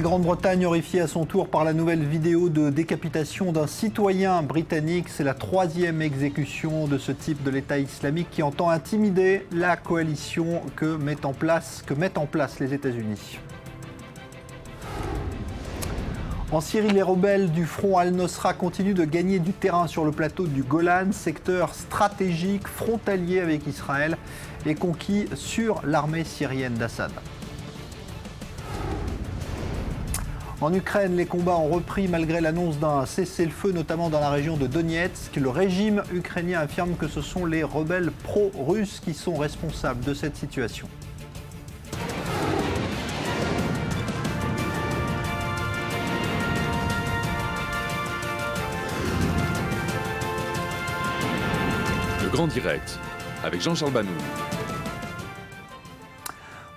La Grande-Bretagne horrifiée à son tour par la nouvelle vidéo de décapitation d'un citoyen britannique. C'est la 3e exécution de ce type de l'État islamique qui entend intimider la coalition que mettent en place les États-Unis. En Syrie, les rebelles du front Al-Nosra continuent de gagner du terrain sur le plateau du Golan, secteur stratégique frontalier avec Israël et conquis sur l'armée syrienne d'Assad. En Ukraine, les combats ont repris malgré l'annonce d'un cessez-le-feu, notamment dans la région de Donetsk. Le régime ukrainien affirme que ce sont les rebelles pro-russes qui sont responsables de cette situation. Le Grand Direct, avec Jean-Charles Banou.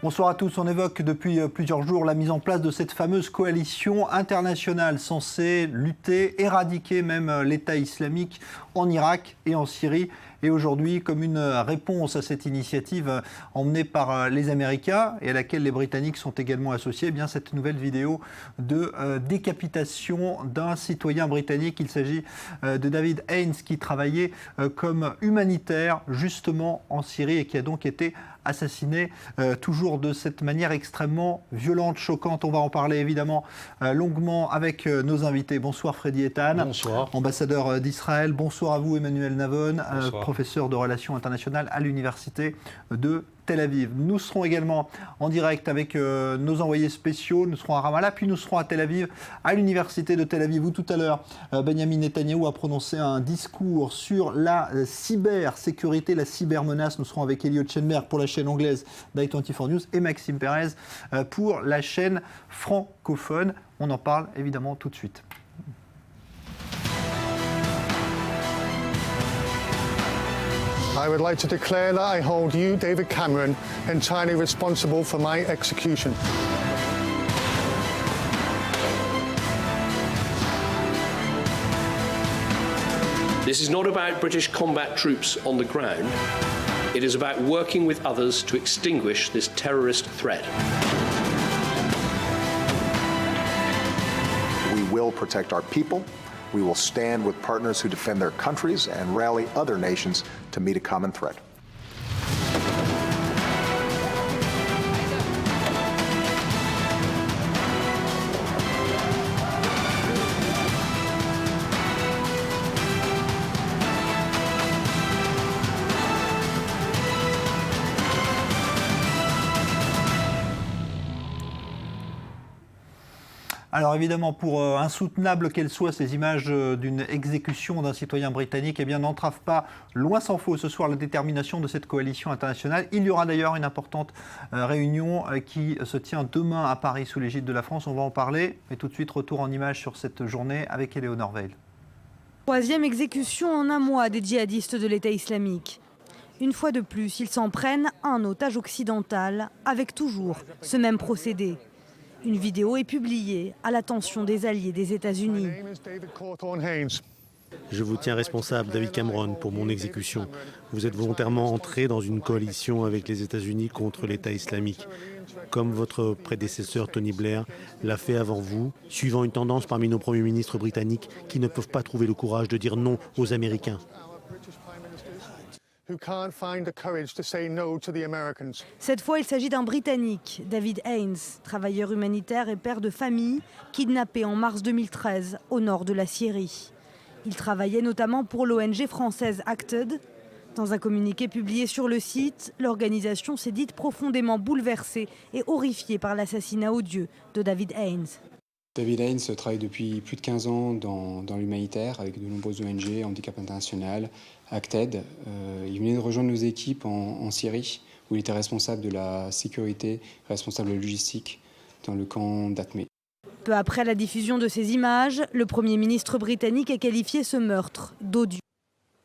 Bonsoir à tous. On évoque depuis plusieurs jours la mise en place de cette fameuse coalition internationale censée lutter, éradiquer même l'État islamique en Irak et en Syrie. Et aujourd'hui, comme une réponse à cette initiative emmenée par les Américains et à laquelle les Britanniques sont également associés, eh bien cette nouvelle vidéo de décapitation d'un citoyen britannique. Il s'agit de David Haines qui travaillait comme humanitaire justement en Syrie et qui a donc été assassiné, toujours de cette manière extrêmement violente, choquante. On va en parler évidemment longuement avec nos invités. Bonsoir Freddy Ethan, bonsoir. Ambassadeur d'Israël. Bonsoir à vous Emmanuel Navon, professeur de relations internationales à l'université de Tel Aviv. Nous serons également en direct avec nos envoyés spéciaux. Nous serons à Ramallah, puis nous serons à Tel Aviv, à l'université de Tel Aviv, où tout à l'heure, Benjamin Netanyahou a prononcé un discours sur la cybersécurité, la cybermenace. Nous serons avec Elliot Schenberg pour la chaîne anglaise d'i24 News et Maxime Perez pour la chaîne francophone. On en parle évidemment tout de suite. I would like to declare that I hold you, David Cameron, entirely responsible for my execution. This is not about British combat troops on the ground. It is about working with others to extinguish this terrorist threat. We will protect our people. We will stand with partners who defend their countries and rally other nations to meet a common threat. Alors évidemment, pour insoutenables qu'elles soient, ces images d'une exécution d'un citoyen britannique, eh bien n'entravent pas, loin s'en faut, ce soir la détermination de cette coalition internationale. Il y aura d'ailleurs une importante réunion qui se tient demain à Paris sous l'égide de la France. On va en parler. Et tout de suite, retour en images sur cette journée avec Éléonore Veil. 3e exécution en un mois des djihadistes de l'État islamique. Une fois de plus, ils s'en prennent à un otage occidental avec toujours ce même procédé. Une vidéo est publiée à l'attention des alliés des États-Unis. Je vous tiens responsable, David Cameron, pour mon exécution. Vous êtes volontairement entré dans une coalition avec les États-Unis contre l'État islamique, comme votre prédécesseur Tony Blair l'a fait avant vous, suivant une tendance parmi nos premiers ministres britanniques qui ne peuvent pas trouver le courage de dire non aux Américains. Cette fois, il s'agit d'un Britannique, David Haines, travailleur humanitaire et père de famille, kidnappé en mars 2013 au nord de la Syrie. Il travaillait notamment pour l'ONG française Acted. Dans un communiqué publié sur le site, l'organisation s'est dite profondément bouleversée et horrifiée par l'assassinat odieux de David Haines. David Haines travaille depuis plus de 15 ans dans l'humanitaire avec de nombreuses ONG, Handicap International, Acted. Il venait de rejoindre nos équipes en Syrie, où il était responsable de la sécurité, responsable de la logistique dans le camp d'Atmé. Peu après la diffusion de ces images, le Premier ministre britannique a qualifié ce meurtre d'odieux.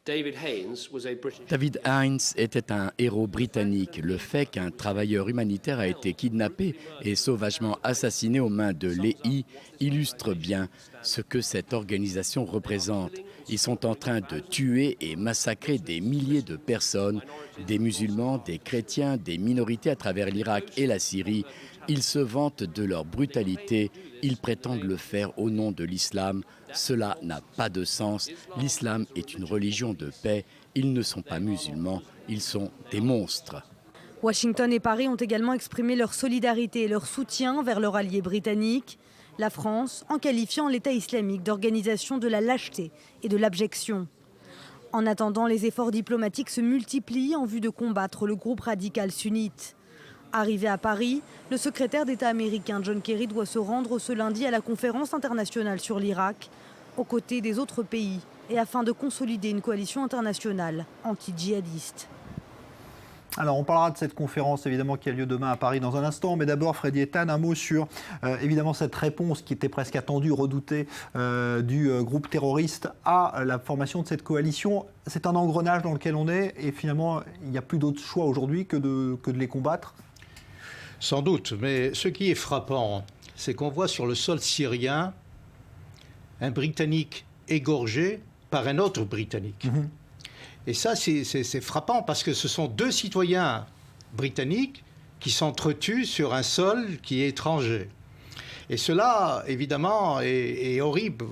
David Haines était un héros britannique. Le fait qu'un travailleur humanitaire a été kidnappé et sauvagement assassiné aux mains de l'EI illustre bien ce que cette organisation représente. Ils sont en train de tuer et massacrer des milliers de personnes, des musulmans, des chrétiens, des minorités à travers l'Irak et la Syrie, Ils se vantent de leur brutalité, ils prétendent le faire au nom de l'islam. Cela n'a pas de sens. L'islam est une religion de paix. Ils ne sont pas musulmans, ils sont des monstres. Washington et Paris ont également exprimé leur solidarité et leur soutien vers leur allié britannique, la France, en qualifiant l'État islamique d'organisation de la lâcheté et de l'abjection. En attendant, les efforts diplomatiques se multiplient en vue de combattre le groupe radical sunnite. Arrivé à Paris, le secrétaire d'État américain John Kerry doit se rendre ce lundi à la conférence internationale sur l'Irak, aux côtés des autres pays, et afin de consolider une coalition internationale anti-djihadiste. Alors on parlera de cette conférence évidemment qui a lieu demain à Paris dans un instant, mais d'abord Freddy Ethan, un mot sur évidemment cette réponse qui était presque attendue, redoutée du groupe terroriste à la formation de cette coalition. C'est un engrenage dans lequel on est et finalement il n'y a plus d'autre choix aujourd'hui que de les combattre. Sans doute, mais ce qui est frappant, c'est qu'on voit sur le sol syrien un Britannique égorgé par un autre Britannique. Et ça, c'est frappant parce que ce sont deux citoyens britanniques qui s'entretuent sur un sol qui est étranger. Et cela, évidemment, est horrible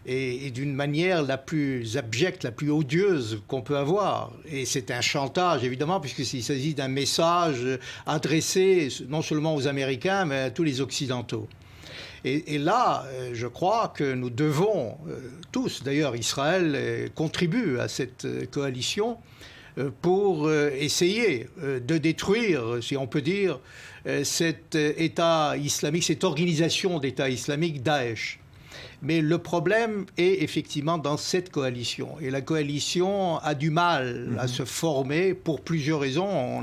et d'une manière la plus abjecte, la plus odieuse qu'on peut avoir. Et c'est un chantage, évidemment, puisqu'il s'agit d'un message adressé non seulement aux Américains, mais à tous les Occidentaux. Et là, je crois que nous devons, tous, d'ailleurs Israël contribue à cette coalition pour essayer de détruire, si on peut dire, cet État islamique, cette organisation d'État islamique, Daesh. Mais le problème est effectivement dans cette coalition. Et la coalition a du mal à se former pour plusieurs raisons.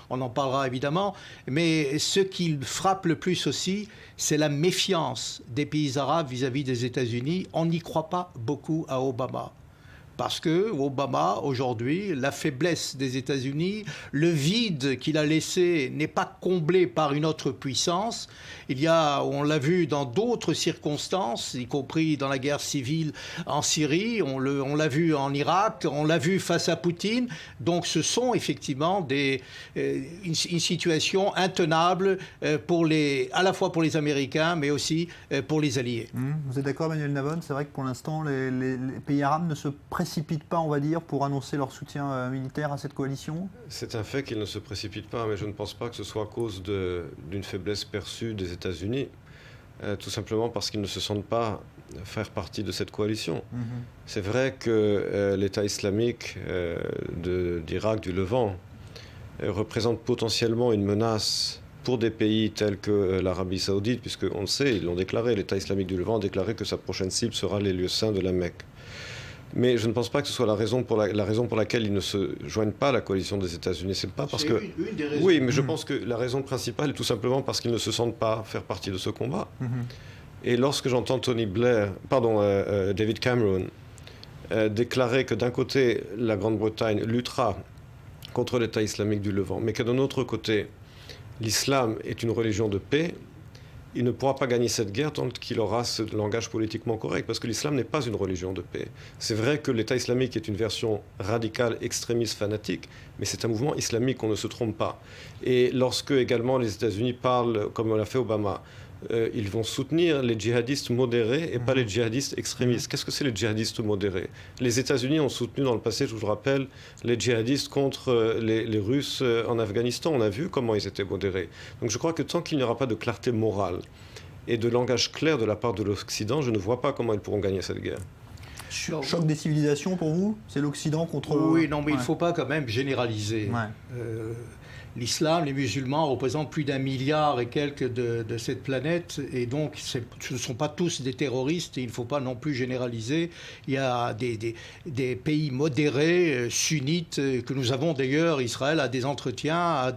On en parlera évidemment. Mais ce qui frappe le plus aussi, c'est la méfiance des pays arabes vis-à-vis des États-Unis. On n'y croit pas beaucoup à Obama. Parce que Obama, aujourd'hui, la faiblesse des États-Unis, le vide qu'il a laissé n'est pas comblé par une autre puissance. Il y a, on l'a vu dans d'autres circonstances, y compris dans la guerre civile en Syrie, on l'a vu en Irak, on l'a vu face à Poutine. Donc ce sont effectivement une situation intenable à la fois pour les Américains, mais aussi pour les alliés. Vous êtes d'accord, Manuel Navon? C'est vrai que pour l'instant, les pays arabes ne se précipitent pas, on va dire, pour annoncer leur soutien militaire à cette coalition? C'est un fait qu'ils ne se précipitent pas, mais je ne pense pas que ce soit à cause d'une faiblesse perçue des États-Unis, tout simplement parce qu'ils ne se sentent pas faire partie de cette coalition. C'est vrai que l'État islamique d'Irak, du Levant, représente potentiellement une menace pour des pays tels que l'Arabie Saoudite, puisqu'on le sait, ils l'ont déclaré, l'État islamique du Levant a déclaré que sa prochaine cible sera les lieux saints de la Mecque. Mais je ne pense pas que ce soit la raison pour laquelle ils ne se joignent pas à la coalition des États-Unis. C'est pas parce que... une des raisons. Oui, mais je pense que la raison principale est tout simplement parce qu'ils ne se sentent pas faire partie de ce combat. Et lorsque j'entends David Cameron déclarer que d'un côté, la Grande-Bretagne luttera contre l'État islamique du Levant, mais que d'un autre côté, l'islam est une religion de paix, il ne pourra pas gagner cette guerre tant qu'il aura ce langage politiquement correct, parce que l'islam n'est pas une religion de paix. C'est vrai que l'État islamique est une version radicale, extrémiste, fanatique, mais c'est un mouvement islamique, on ne se trompe pas. Et lorsque également les États-Unis parlent, comme l'a fait Obama, ils vont soutenir les djihadistes modérés et pas les djihadistes extrémistes. Qu'est-ce que c'est les djihadistes modérés? Les États-Unis ont soutenu dans le passé, je vous rappelle, les djihadistes contre les Russes en Afghanistan. On a vu comment ils étaient modérés. Donc je crois que tant qu'il n'y aura pas de clarté morale et de langage clair de la part de l'Occident, je ne vois pas comment ils pourront gagner cette guerre. Choc des civilisations pour vous? C'est l'Occident contre... Oui, non, mais il ne faut pas quand même généraliser. L'islam, les musulmans représentent plus d'1 milliard et quelques de cette planète, et donc ce ne sont pas tous des terroristes, et il ne faut pas non plus généraliser. Il y a des pays modérés, sunnites, que nous avons d'ailleurs, Israël a des entretiens,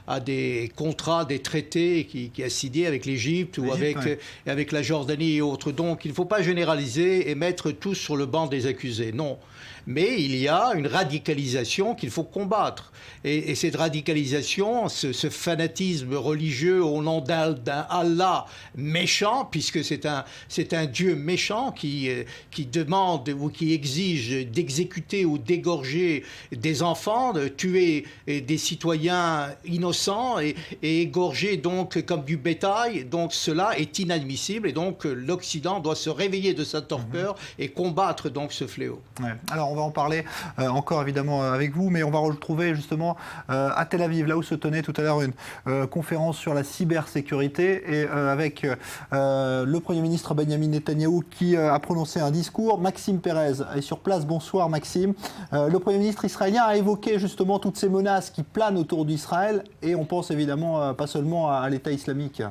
a des contrats, des traités qui a signé avec l'Égypte ou avec la Jordanie et autres. Donc il ne faut pas généraliser et mettre tous sur le banc des accusés, non. Mais il y a une radicalisation qu'il faut combattre. Et cette radicalisation radicalisation, ce fanatisme religieux au nom d'un Allah méchant, puisque c'est un Dieu méchant qui demande ou qui exige d'exécuter ou d'égorger des enfants, de tuer des citoyens innocents et égorger donc comme du bétail. Donc cela est inadmissible et donc l'Occident doit se réveiller de sa torpeur et combattre donc ce fléau. Ouais. Alors on va en parler encore évidemment avec vous, mais on va retrouver justement à Tel Aviv, là où se tenait tout à l'heure une conférence sur la cybersécurité et avec le Premier ministre Benjamin Netanyahou qui a prononcé un discours. Maxime Perez est sur place. Bonsoir Maxime. Le Premier ministre israélien a évoqué justement toutes ces menaces qui planent autour d'Israël et on pense évidemment pas seulement à l'État islamique.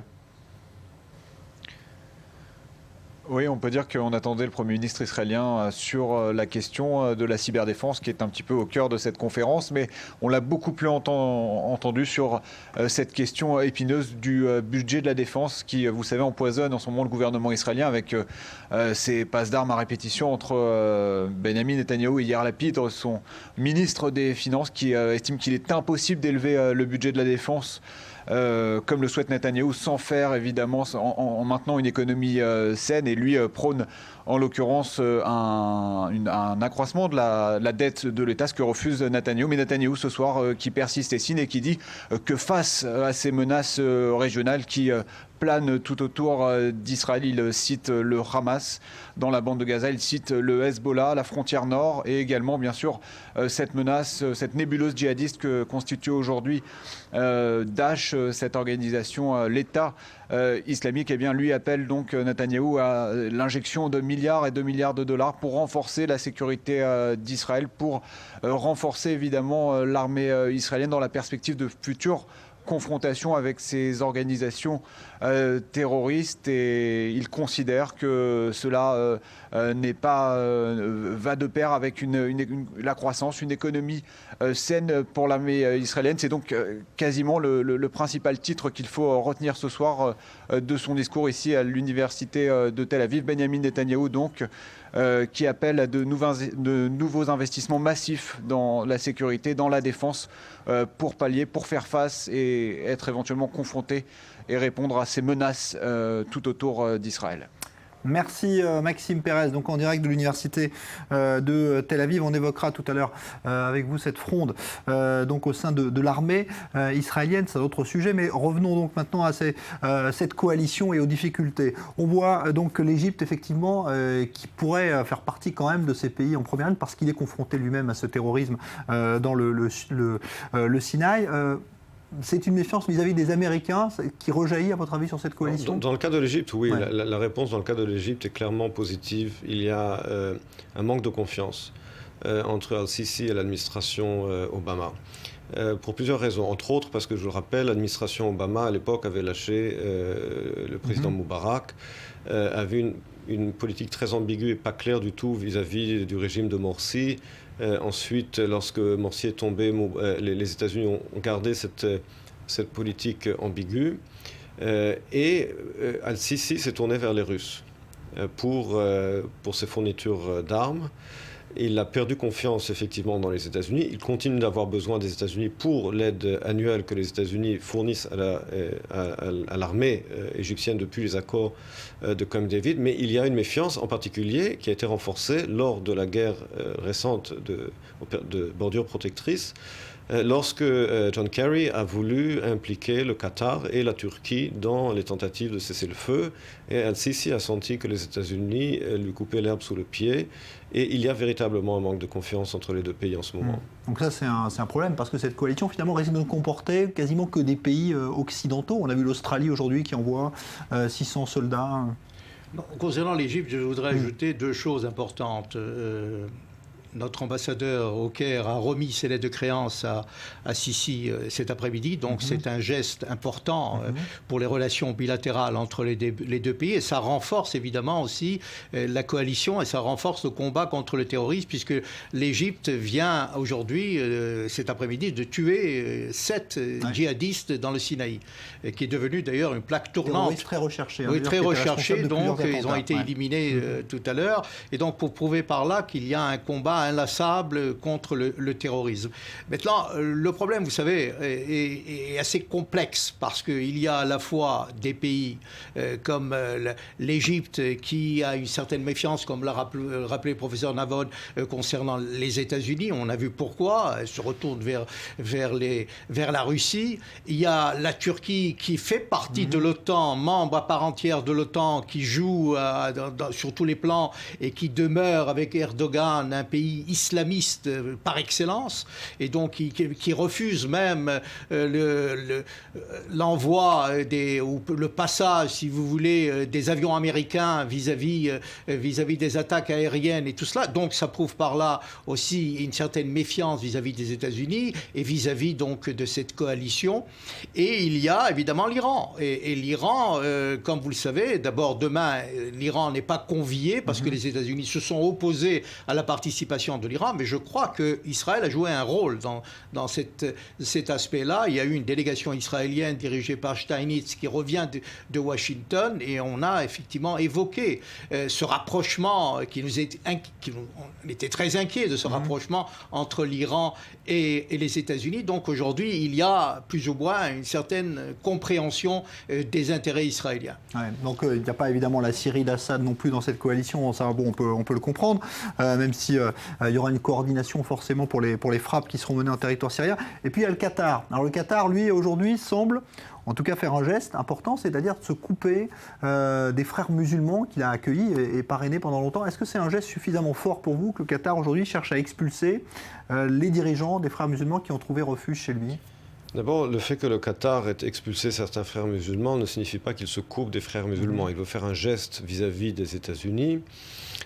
Oui, on peut dire qu'on attendait le Premier ministre israélien sur la question de la cyberdéfense qui est un petit peu au cœur de cette conférence, mais on l'a beaucoup plus entendu sur cette question épineuse du budget de la défense qui, vous savez, empoisonne en ce moment le gouvernement israélien avec ces passes d'armes à répétition entre Benjamin Netanyahou et Yair Lapid, son ministre des Finances, qui estime qu'il est impossible d'élever le budget de la défense comme le souhaite Netanyahou, sans faire évidemment, en maintenant une économie saine, et lui prône en l'occurrence un accroissement de la dette de l'État, ce que refuse Netanyahou. Mais Netanyahou ce soir qui persiste et signe et qui dit que face à ces menaces régionales qui plane tout autour d'Israël. Il cite le Hamas dans la bande de Gaza, il cite le Hezbollah, la frontière nord et également bien sûr cette menace, cette nébuleuse djihadiste que constitue aujourd'hui Daesh, cette organisation, l'État islamique. Eh bien lui appelle donc Netanyahou à l'injection de milliards et de milliards de dollars pour renforcer la sécurité d'Israël, pour renforcer évidemment l'armée israélienne dans la perspective de futures confrontation avec ces organisations terroristes, et il considère que cela n'est pas va de pair avec la croissance, une économie saine pour l'armée israélienne. C'est donc quasiment le principal titre qu'il faut retenir ce soir de son discours ici à l'université de Tel Aviv. Benjamin Netanyahou donc qui appelle à de nouveaux investissements massifs dans la sécurité, dans la défense, pour pallier, pour faire face et être éventuellement confronté et répondre à ces menaces tout autour d'Israël. Merci Maxime Perez, donc en direct de l'université de Tel Aviv. On évoquera tout à l'heure avec vous cette fronde donc au sein de l'armée israélienne, c'est un autre sujet, mais revenons donc maintenant à cette coalition et aux difficultés. On voit donc que l'Égypte, effectivement, qui pourrait faire partie quand même de ces pays en première ligne parce qu'il est confronté lui-même à ce terrorisme dans le Sinaï. C'est une méfiance vis-à-vis des Américains qui rejaillit, à votre avis, sur cette coalition ? Dans le cas de l'Égypte, oui. Ouais. La réponse dans le cas de l'Égypte est clairement positive. Il y a un manque de confiance entre Al-Sisi et l'administration Obama. Pour plusieurs raisons. Entre autres, parce que je le rappelle, l'administration Obama, à l'époque, avait lâché le président Moubarak, avait une politique très ambiguë et pas claire du tout vis-à-vis du régime de Morsi. Ensuite, lorsque Morsi est tombé, les États-Unis ont gardé cette politique ambiguë. Et Al-Sisi s'est tourné vers les Russes pour ses fournitures d'armes. Il a perdu confiance effectivement dans les États-Unis. Il continue d'avoir besoin des États-Unis pour l'aide annuelle que les États-Unis fournissent à l'armée égyptienne depuis les accords de Camp David. Mais il y a une méfiance en particulier qui a été renforcée lors de la guerre récente de bordure protectrice, lorsque John Kerry a voulu impliquer le Qatar et la Turquie dans les tentatives de cesser le feu. Et Al-Sisi a senti que les États-Unis lui coupaient l'herbe sous le pied. Et il y a véritablement un manque de confiance entre les deux pays en ce moment. Donc ça, c'est un problème, parce que cette coalition, finalement, risque de ne comporter quasiment que des pays occidentaux. On a vu l'Australie aujourd'hui qui envoie 600 soldats. Non, concernant l'Égypte, je voudrais ajouter deux choses importantes. Notre ambassadeur au Caire a remis ses lettres de créance à Sisi cet après-midi. Donc c'est un geste important pour les relations bilatérales entre les deux pays. Et ça renforce évidemment aussi la coalition et ça renforce le combat contre le terrorisme, puisque l'Égypte vient aujourd'hui, cet après-midi, de tuer 7 djihadistes dans le Sinaï, qui est devenu d'ailleurs une plaque tournante. Très recherché. Oui, très recherché. Donc ils ont été éliminés tout à l'heure. Et donc pour prouver par là qu'il y a un combat inlassable contre le terrorisme. Maintenant, le problème, vous savez, est assez complexe parce qu'il y a à la fois des pays comme l'Égypte qui a une certaine méfiance, comme l'a rappelé le professeur Navon, concernant les États-Unis. On a vu pourquoi. Elle se retourne vers la Russie. Il y a la Turquie qui fait partie de l'OTAN, membre à part entière de l'OTAN, qui joue sur tous les plans et qui demeure avec Erdogan un pays islamiste par excellence, et donc qui refuse même l'envoi ou le passage, si vous voulez, des avions américains vis-à-vis des attaques aériennes et tout cela. Donc ça prouve par là aussi une certaine méfiance vis-à-vis des États-Unis et vis-à-vis donc de cette coalition. Et il y a évidemment l'Iran. Et l'Iran, comme vous le savez, d'abord demain, l'Iran n'est pas convié parce que les États-Unis se sont opposés à la participation de l'Iran, mais je crois qu'Israël a joué un rôle dans cet aspect-là. Il y a eu une délégation israélienne dirigée par Steinitz qui revient de Washington, et on a effectivement évoqué ce rapprochement on était très inquiet de ce rapprochement entre l'Iran et les États-Unis. Donc aujourd'hui, il y a plus ou moins une certaine compréhension des intérêts israéliens. Ouais, donc il n'y a pas évidemment la Syrie d'Assad non plus dans cette coalition, ça, bon, on peut le comprendre, même si il y aura une coordination forcément pour les frappes qui seront menées en territoire syrien. Et puis il y a le Qatar. Alors le Qatar, lui, aujourd'hui, semble en tout cas faire un geste important, c'est-à-dire de se couper des frères musulmans qu'il a accueillis et parrainés pendant longtemps. Est-ce que c'est un geste suffisamment fort pour vous que le Qatar aujourd'hui cherche à expulser les dirigeants des frères musulmans qui ont trouvé refuge chez lui ? D'abord, le fait que le Qatar ait expulsé certains frères musulmans ne signifie pas qu'il se coupe des frères musulmans. Il veut faire un geste vis-à-vis des États-Unis.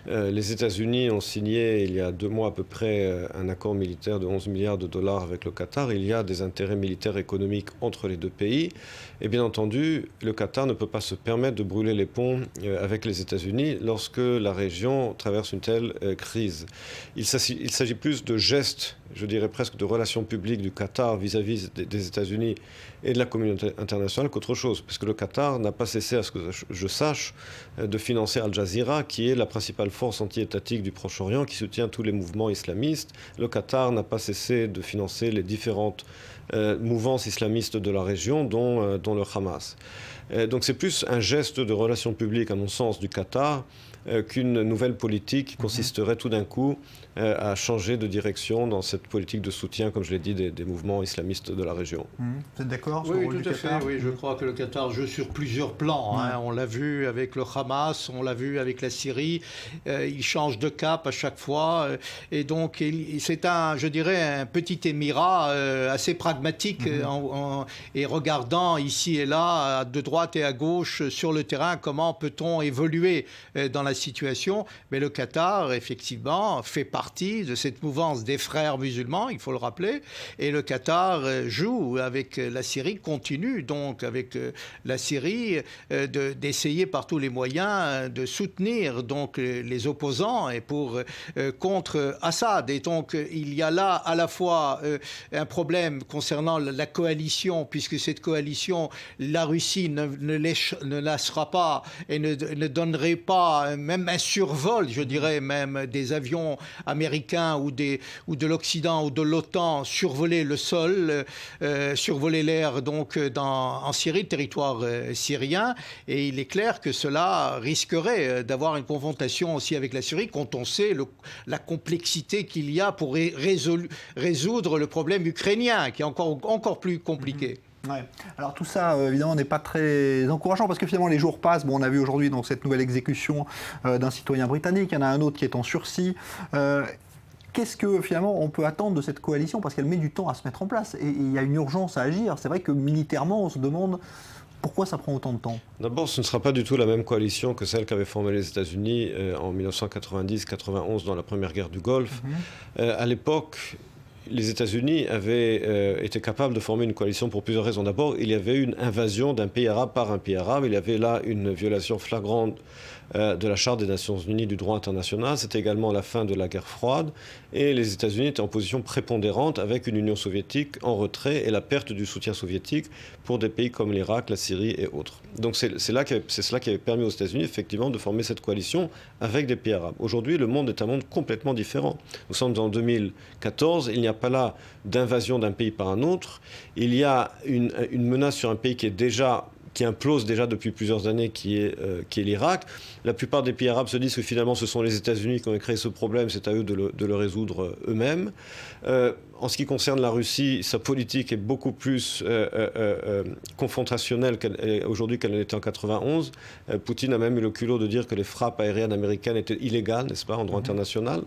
Les États-Unis ont signé il y a 2 mois à peu près un accord militaire de 11 milliards de dollars avec le Qatar. Il y a des intérêts militaires et économiques entre les deux pays. Et bien entendu, le Qatar ne peut pas se permettre de brûler les ponts avec les États-Unis lorsque la région traverse une telle crise. Il s'agit plus de gestes, je dirais presque de relations publiques du Qatar vis-à-vis des États-Unis et de la communauté internationale qu'autre chose. Parce que le Qatar n'a pas cessé, à ce que je sache, de financer Al Jazeera, qui est la principale force anti-étatique du Proche-Orient, qui soutient tous les mouvements islamistes. Le Qatar n'a pas cessé de financer les différentes mouvances islamistes de la région, dont le Hamas. Donc c'est plus un geste de relations publiques, à mon sens, du Qatar, qu'une nouvelle politique qui consisterait tout d'un coup à changer de direction dans cette politique de soutien, comme je l'ai dit, des mouvements islamistes de la région. Vous êtes d'accord sur Oui, le rôle tout à fait. Oui, je crois que le Qatar joue sur plusieurs plans. Hein. On l'a vu avec le Hamas, on l'a vu avec la Syrie. Il change de cap à chaque fois. Et donc, c'est je dirais, un petit émirat assez pragmatique et regardant ici et là, de droite et à gauche, sur le terrain, comment peut-on évoluer dans la situation. Mais le Qatar, effectivement, fait partie de cette mouvance des frères musulmans, il faut le rappeler, et le Qatar joue avec la Syrie, continue donc avec la Syrie d'essayer par tous les moyens de soutenir donc les opposants et contre Assad. Et donc il y a là à la fois un problème concernant la coalition, puisque cette coalition, la Russie ne lâchera pas et ne donnerait pas même un survol, je dirais même des avions américains ou de l'Occident ou de l'OTAN survoler le sol, survoler l'air donc en Syrie, le territoire syrien. Et il est clair que cela risquerait d'avoir une confrontation aussi avec la Syrie quand on sait la complexité qu'il y a pour résoudre le problème ukrainien, qui est encore plus compliqué. Ouais. Alors tout ça, évidemment, n'est pas très encourageant parce que finalement les jours passent. Bon, on a vu aujourd'hui donc cette nouvelle exécution d'un citoyen britannique. Il y en a un autre qui est en sursis. Qu'est-ce que finalement on peut attendre de cette coalition, parce qu'elle met du temps à se mettre en place et il y a une urgence à agir. C'est vrai que militairement, on se demande pourquoi ça prend autant de temps. D'abord, ce ne sera pas du tout la même coalition que celle qu'avaient formée les États-Unis en 1990-91 dans la première guerre du Golfe. À l'époque, les États-Unis avaient été capables de former une coalition pour plusieurs raisons. D'abord, il y avait une invasion d'un pays arabe par un pays arabe. Il y avait là une violation flagrante de la Charte des Nations Unies du droit international. C'était également la fin de la guerre froide et les États-Unis étaient en position prépondérante avec une Union soviétique en retrait et la perte du soutien soviétique pour des pays comme l'Irak, la Syrie et autres. Donc c'est cela qui avait permis aux États-Unis effectivement de former cette coalition avec des pays arabes. Aujourd'hui, le monde est un monde complètement différent. Nous sommes en 2014, il n'y a pas là d'invasion d'un pays par un autre. Il y a une menace sur un pays qui implose déjà depuis plusieurs années, qui est l'Irak. La plupart des pays arabes se disent que finalement ce sont les États-Unis qui ont créé ce problème, c'est à eux de le résoudre eux-mêmes. En ce qui concerne la Russie, sa politique est beaucoup plus confrontationnelle aujourd'hui qu'elle l'était en 91. Poutine a même eu le culot de dire que les frappes aériennes américaines étaient illégales, n'est-ce pas, en droit international.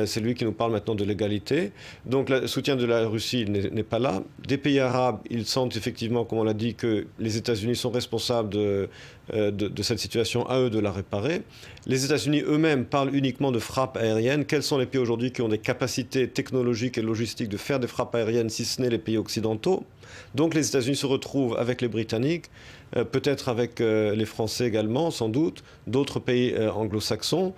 C'est lui qui nous parle maintenant de l'égalité. Donc le soutien de la Russie n'est pas là. Des pays arabes, ils sentent effectivement, comme on l'a dit, que les États-Unis sont responsables de cette situation, à eux de la réparer. Les États-Unis eux-mêmes parlent uniquement de frappes aériennes. Quels sont les pays aujourd'hui qui ont des capacités technologiques et logistiques de faire des frappes aériennes, si ce n'est les pays occidentaux? Donc les États-Unis se retrouvent avec les Britanniques, peut-être avec les Français également, sans doute, d'autres pays anglo-saxons.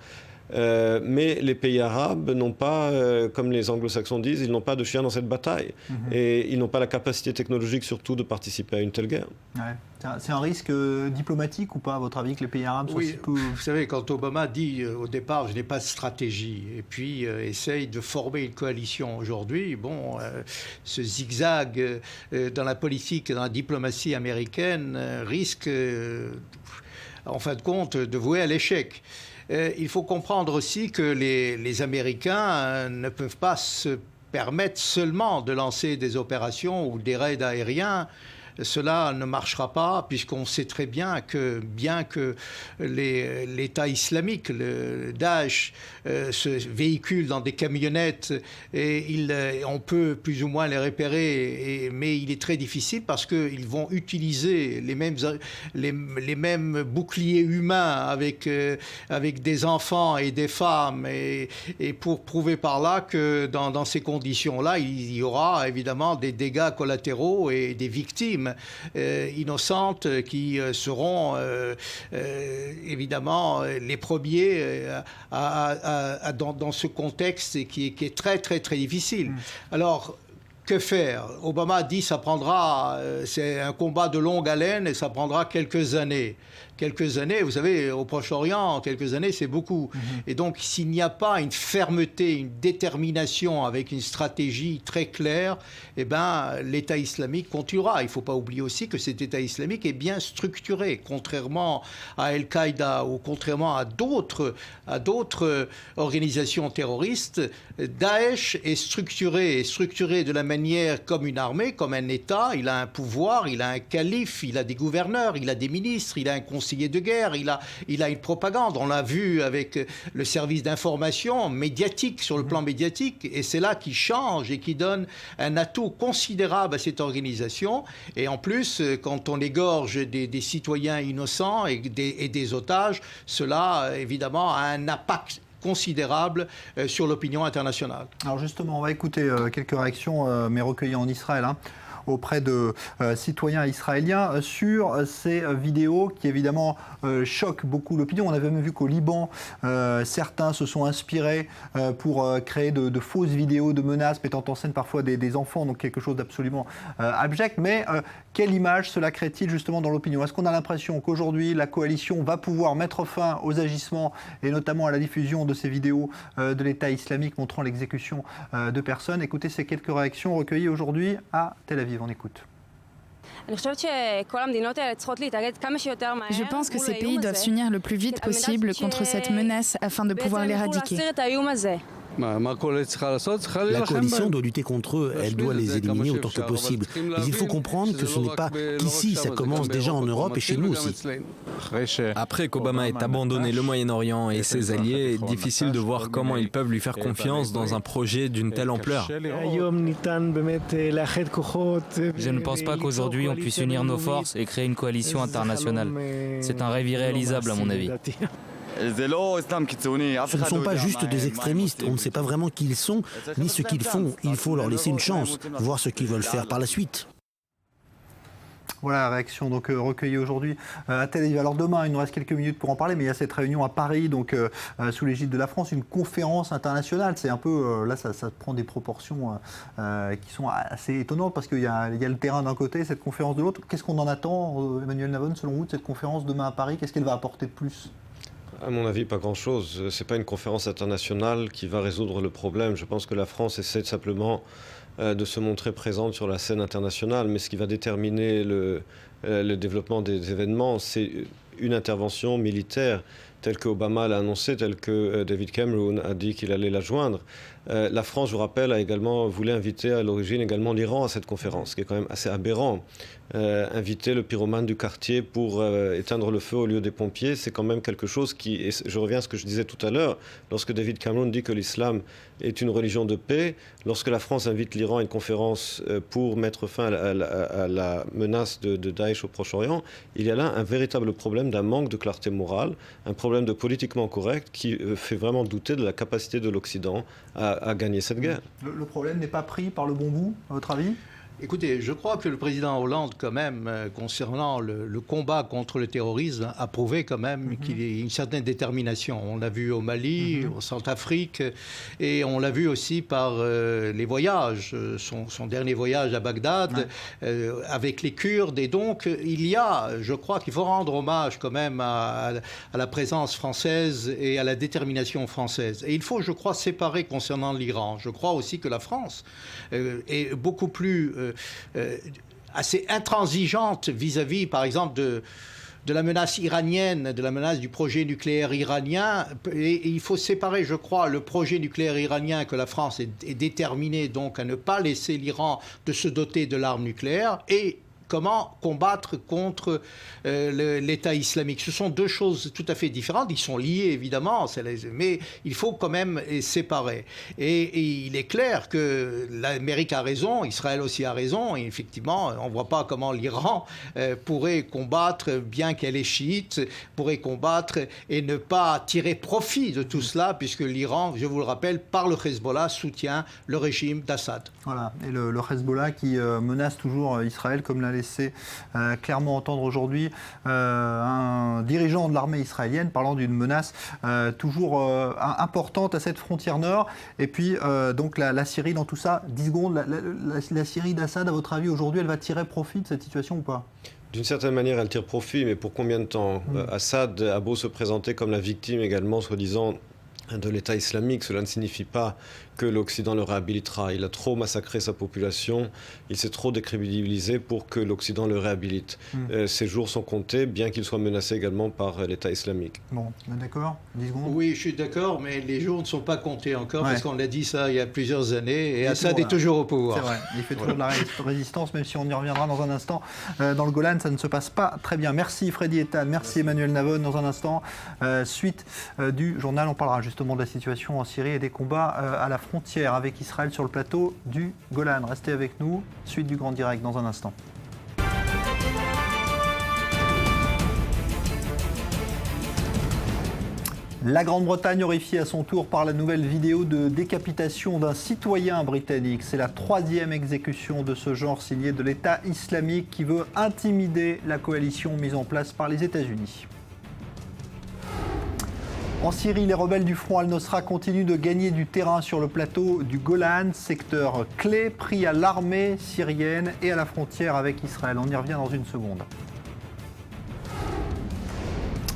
Mais les pays arabes n'ont pas, comme les anglo-saxons disent, ils n'ont pas de chien dans cette bataille. Et ils n'ont pas la capacité technologique surtout de participer à une telle guerre. Ouais. C'est un risque diplomatique ou pas, à votre avis, que les pays arabes soient si peu... Vous savez, quand Obama dit au départ « je n'ai pas de stratégie » et puis essaye de former une coalition aujourd'hui, ce zigzag dans la politique et dans la diplomatie américaine risque, en fin de compte, de vouer à l'échec. Il faut comprendre aussi que les Américains ne peuvent pas se permettre seulement de lancer des opérations ou des raids aériens. Cela ne marchera pas puisqu'on sait très bien que l'État islamique, le Daesh, se véhicule dans des camionnettes et on peut plus ou moins les repérer, mais il est très difficile parce qu'ils vont utiliser les mêmes boucliers humains avec des enfants et des femmes et pour prouver par là que dans ces conditions-là, il y aura évidemment des dégâts collatéraux et des victimes innocentes qui seront évidemment les premiers dans ce contexte qui est très très très difficile. Alors que faire? Obama dit c'est un combat de longue haleine et ça prendra quelques années. Quelques années, vous savez, au Proche-Orient, quelques années, c'est beaucoup. Et donc, s'il n'y a pas une fermeté, une détermination avec une stratégie très claire, l'État islamique continuera. Il ne faut pas oublier aussi que cet État islamique est bien structuré, contrairement à Al-Qaïda ou contrairement à d'autres organisations terroristes. Daesh est structuré de la manière comme une armée, comme un État. Il a un pouvoir, il a un calife, il a des gouverneurs, il a des ministres, il a un conseiller de guerre, il a une propagande. On l'a vu avec le service d'information médiatique, sur le plan médiatique, et c'est là qui change et qui donne un atout considérable à cette organisation. Et en plus, quand on égorge des citoyens innocents et des otages, cela, évidemment, a un impact considérable sur l'opinion internationale. Alors justement, on va écouter quelques réactions, mais recueillies en Israël, auprès de citoyens israéliens sur ces vidéos qui évidemment choquent beaucoup l'opinion. On avait même vu qu'au Liban, certains se sont inspirés pour créer de fausses vidéos de menaces mettant en scène parfois des enfants, donc quelque chose d'absolument abject. Mais quelle image cela crée-t-il justement dans l'opinion? Est-ce qu'on a l'impression qu'aujourd'hui la coalition va pouvoir mettre fin aux agissements et notamment à la diffusion de ces vidéos de l'État islamique montrant l'exécution de personnes? Écoutez ces quelques réactions recueillies aujourd'hui à Tel Aviv. On écoute. Je pense que ces pays doivent s'unir le plus vite possible contre cette menace afin de pouvoir l'éradiquer. La coalition doit lutter contre eux, elle doit les éliminer autant que possible. Mais il faut comprendre que ce n'est pas qu'ici, ça commence déjà en Europe et chez nous aussi. Après qu'Obama ait abandonné le Moyen-Orient et ses alliés, difficile de voir comment ils peuvent lui faire confiance dans un projet d'une telle ampleur. Je ne pense pas qu'aujourd'hui on puisse unir nos forces et créer une coalition internationale. C'est un rêve irréalisable à mon avis. Ce ne sont pas juste des extrémistes, on ne sait pas vraiment qui ils sont, ni ce qu'ils font. Il faut leur laisser une chance, voir ce qu'ils veulent faire par la suite. Voilà la réaction donc recueillie aujourd'hui à Tel Aviv. Alors demain, il nous reste quelques minutes pour en parler, mais il y a cette réunion à Paris, donc sous l'égide de la France, une conférence internationale. C'est un peu, là ça prend des proportions qui sont assez étonnantes parce qu'il y a le terrain d'un côté, cette conférence de l'autre. Qu'est-ce qu'on en attend, Emmanuel Navon, selon vous, de cette conférence demain à Paris? Qu'est-ce qu'elle va apporter de plus? À mon avis, pas grand-chose. Ce n'est pas une conférence internationale qui va résoudre le problème. Je pense que la France essaie simplement de se montrer présente sur la scène internationale, mais ce qui va déterminer le développement des événements, c'est une intervention militaire telle que Obama l'a annoncé, telle que David Cameron a dit qu'il allait la joindre. La France, je vous rappelle, a également voulu inviter à l'origine également l'Iran à cette conférence, ce qui est quand même assez aberrant. Inviter le pyromane du quartier pour éteindre le feu au lieu des pompiers, c'est quand même quelque chose qui, et je reviens à ce que je disais tout à l'heure, lorsque David Cameron dit que l'islam est une religion de paix, lorsque la France invite l'Iran à une conférence pour mettre fin à la menace de Daesh au Proche-Orient, il y a là un véritable problème d'un manque de clarté morale, un problème de politiquement correct qui fait vraiment douter de la capacité de l'Occident à gagner cette guerre. Le problème n'est pas pris par le bon bout, à votre avis ? Écoutez, je crois que le président Hollande, quand même, concernant le combat contre le terrorisme, a prouvé quand même qu'il y a une certaine détermination. On l'a vu au Mali, au Centrafrique, et on l'a vu aussi par les voyages, son dernier voyage à Bagdad, avec les Kurdes. Et donc, je crois qu'il faut rendre hommage quand même à la présence française et à la détermination française. Et il faut, je crois, séparer concernant l'Iran. Je crois aussi que la France est beaucoup plus assez intransigeante vis-à-vis, par exemple, de la menace iranienne, de la menace du projet nucléaire iranien. Et il faut séparer, je crois, le projet nucléaire iranien, que la France est déterminée donc à ne pas laisser l'Iran de se doter de l'arme nucléaire, et comment combattre contre l'État islamique. Ce sont deux choses tout à fait différentes. Ils sont liés, évidemment, mais il faut quand même les séparer. Et il est clair que l'Amérique a raison, Israël aussi a raison. Et effectivement, on ne voit pas comment l'Iran pourrait combattre, bien qu'elle est chiite, pourrait combattre et ne pas tirer profit de tout cela, puisque l'Iran, je vous le rappelle, par le Hezbollah, soutient le régime d'Assad. Voilà, et le Hezbollah qui menace toujours Israël, comme l'a laissé clairement entendre aujourd'hui un dirigeant de l'armée israélienne parlant d'une menace toujours importante à cette frontière nord. Et puis donc la Syrie dans tout ça, 10 secondes, la Syrie d'Assad, à votre avis aujourd'hui, elle va tirer profit de cette situation ou pas ? D'une certaine manière, elle tire profit, mais pour combien de temps ? Assad a beau se présenter comme la victime également, soi-disant, de l'État islamique, cela ne signifie pas que l'Occident le réhabilitera. Il a trop massacré sa population, il s'est trop décrédibilisé pour que l'Occident le réhabilite. Ses jours sont comptés, bien qu'il soit menacé également par l'État islamique. Bon, d'accord, 10 secondes. Oui, je suis d'accord, mais les jours ne sont pas comptés encore, parce qu'on a dit ça il y a plusieurs années, et Assad est toujours au pouvoir. C'est vrai, il fait toujours de la résistance, même si on y reviendra dans un instant. Dans le Golan, ça ne se passe pas très bien. Merci Freddy Ettal, merci Emmanuel Navon. Dans un instant, suite du journal, on parlera justement de la situation en Syrie et des combats à la frontière avec Israël sur le plateau du Golan. Restez avec nous, suite du Grand Direct dans un instant. La Grande-Bretagne horrifiée à son tour par la nouvelle vidéo de décapitation d'un citoyen britannique. C'est la 3e exécution de ce genre signée de l'État islamique qui veut intimider la coalition mise en place par les États-Unis. En Syrie, les rebelles du Front al-Nosra continuent de gagner du terrain sur le plateau du Golan, secteur clé pris à l'armée syrienne et à la frontière avec Israël. On y revient dans une seconde.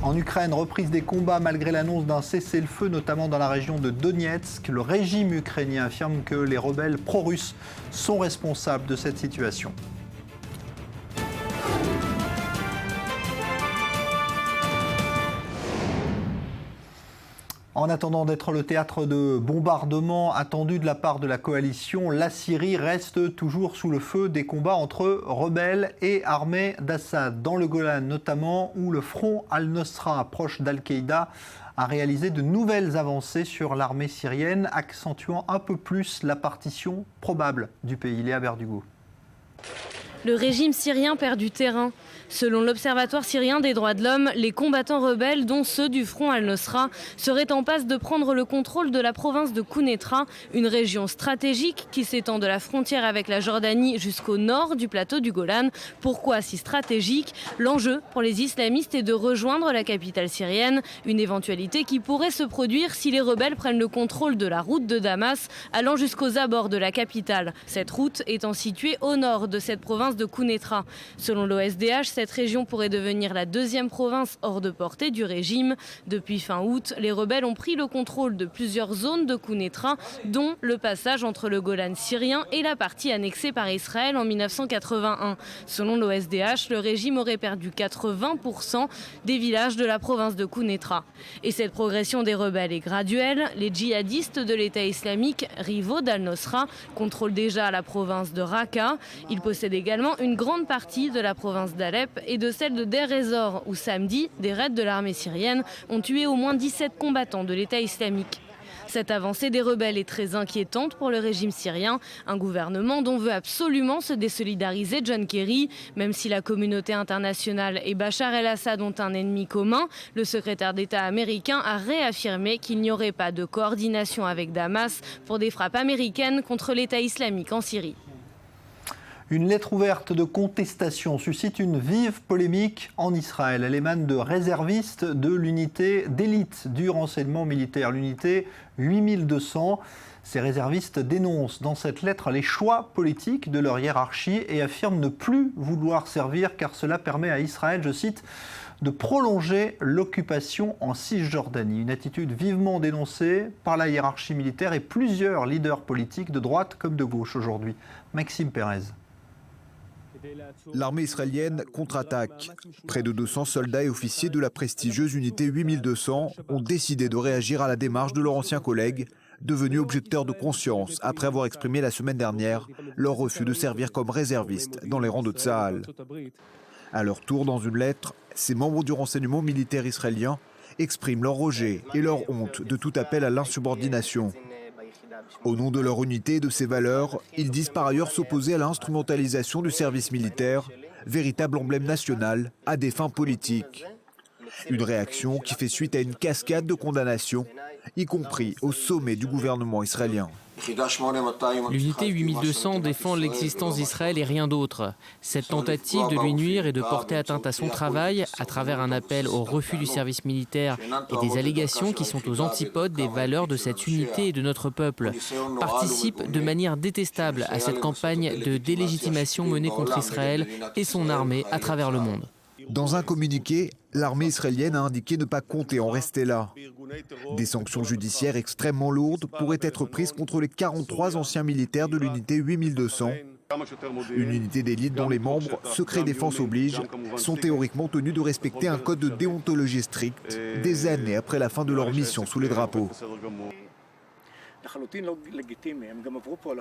En Ukraine, reprise des combats malgré l'annonce d'un cessez-le-feu, notamment dans la région de Donetsk. Le régime ukrainien affirme que les rebelles pro-russes sont responsables de cette situation. En attendant d'être le théâtre de bombardements attendus de la part de la coalition, la Syrie reste toujours sous le feu des combats entre rebelles et armée d'Assad. Dans le Golan notamment, où le Front al-Nosra, proche d'Al-Qaïda, a réalisé de nouvelles avancées sur l'armée syrienne, accentuant un peu plus la partition probable du pays. Léa Berdugo. Le régime syrien perd du terrain. Selon l'Observatoire syrien des droits de l'homme, les combattants rebelles, dont ceux du Front al-Nosra, seraient en passe de prendre le contrôle de la province de Quneitra, une région stratégique qui s'étend de la frontière avec la Jordanie jusqu'au nord du plateau du Golan. Pourquoi si stratégique? L'enjeu pour les islamistes est de rejoindre la capitale syrienne, une éventualité qui pourrait se produire si les rebelles prennent le contrôle de la route de Damas, allant jusqu'aux abords de la capitale. Cette route étant située au nord de cette province de Quneitra. Selon l'OSDH, cette région pourrait devenir la deuxième province hors de portée du régime. Depuis fin août, les rebelles ont pris le contrôle de plusieurs zones de Quneitra, dont le passage entre le Golan syrien et la partie annexée par Israël en 1981. Selon l'OSDH, le régime aurait perdu 80% des villages de la province de Quneitra. Et cette progression des rebelles est graduelle. Les djihadistes de l'État islamique, rivaux d'Al-Nosra, contrôlent déjà la province de Raqqa. Ils possèdent également une grande partie de la province d'Alep et de celle de Deir ez-Zor, où samedi, des raids de l'armée syrienne ont tué au moins 17 combattants de l'État islamique. Cette avancée des rebelles est très inquiétante pour le régime syrien, un gouvernement dont veut absolument se désolidariser John Kerry. Même si la communauté internationale et Bachar el-Assad ont un ennemi commun, le secrétaire d'État américain a réaffirmé qu'il n'y aurait pas de coordination avec Damas pour des frappes américaines contre l'État islamique en Syrie. Une lettre ouverte de contestation suscite une vive polémique en Israël. Elle émane de réservistes de l'unité d'élite du renseignement militaire, l'unité 8200. Ces réservistes dénoncent dans cette lettre les choix politiques de leur hiérarchie et affirment ne plus vouloir servir car cela permet à Israël, je cite, de prolonger l'occupation en Cisjordanie. Une attitude vivement dénoncée par la hiérarchie militaire et plusieurs leaders politiques de droite comme de gauche aujourd'hui. Maxime Pérez. L'armée israélienne contre-attaque. Près de 200 soldats et officiers de la prestigieuse unité 8200 ont décidé de réagir à la démarche de leurs anciens collègues, devenus objecteurs de conscience après avoir exprimé la semaine dernière leur refus de servir comme réservistes dans les rangs de Tsahal. À leur tour, dans une lettre, ces membres du renseignement militaire israélien expriment leur rejet et leur honte de tout appel à l'insubordination. Au nom de leur unité et de ses valeurs, ils disent par ailleurs s'opposer à l'instrumentalisation du service militaire, véritable emblème national, à des fins politiques. Une réaction qui fait suite à une cascade de condamnations, y compris au sommet du gouvernement israélien. L'unité 8200 défend l'existence d'Israël et rien d'autre. Cette tentative de lui nuire et de porter atteinte à son travail, à travers un appel au refus du service militaire et des allégations qui sont aux antipodes des valeurs de cette unité et de notre peuple, participe de manière détestable à cette campagne de délégitimation menée contre Israël et son armée à travers le monde. Dans un communiqué, l'armée israélienne a indiqué ne pas compter en rester là. Des sanctions judiciaires extrêmement lourdes pourraient être prises contre les 43 anciens militaires de l'unité 8200, une unité d'élite dont les membres, secret défense oblige, sont théoriquement tenus de respecter un code de déontologie strict des années après la fin de leur mission sous les drapeaux.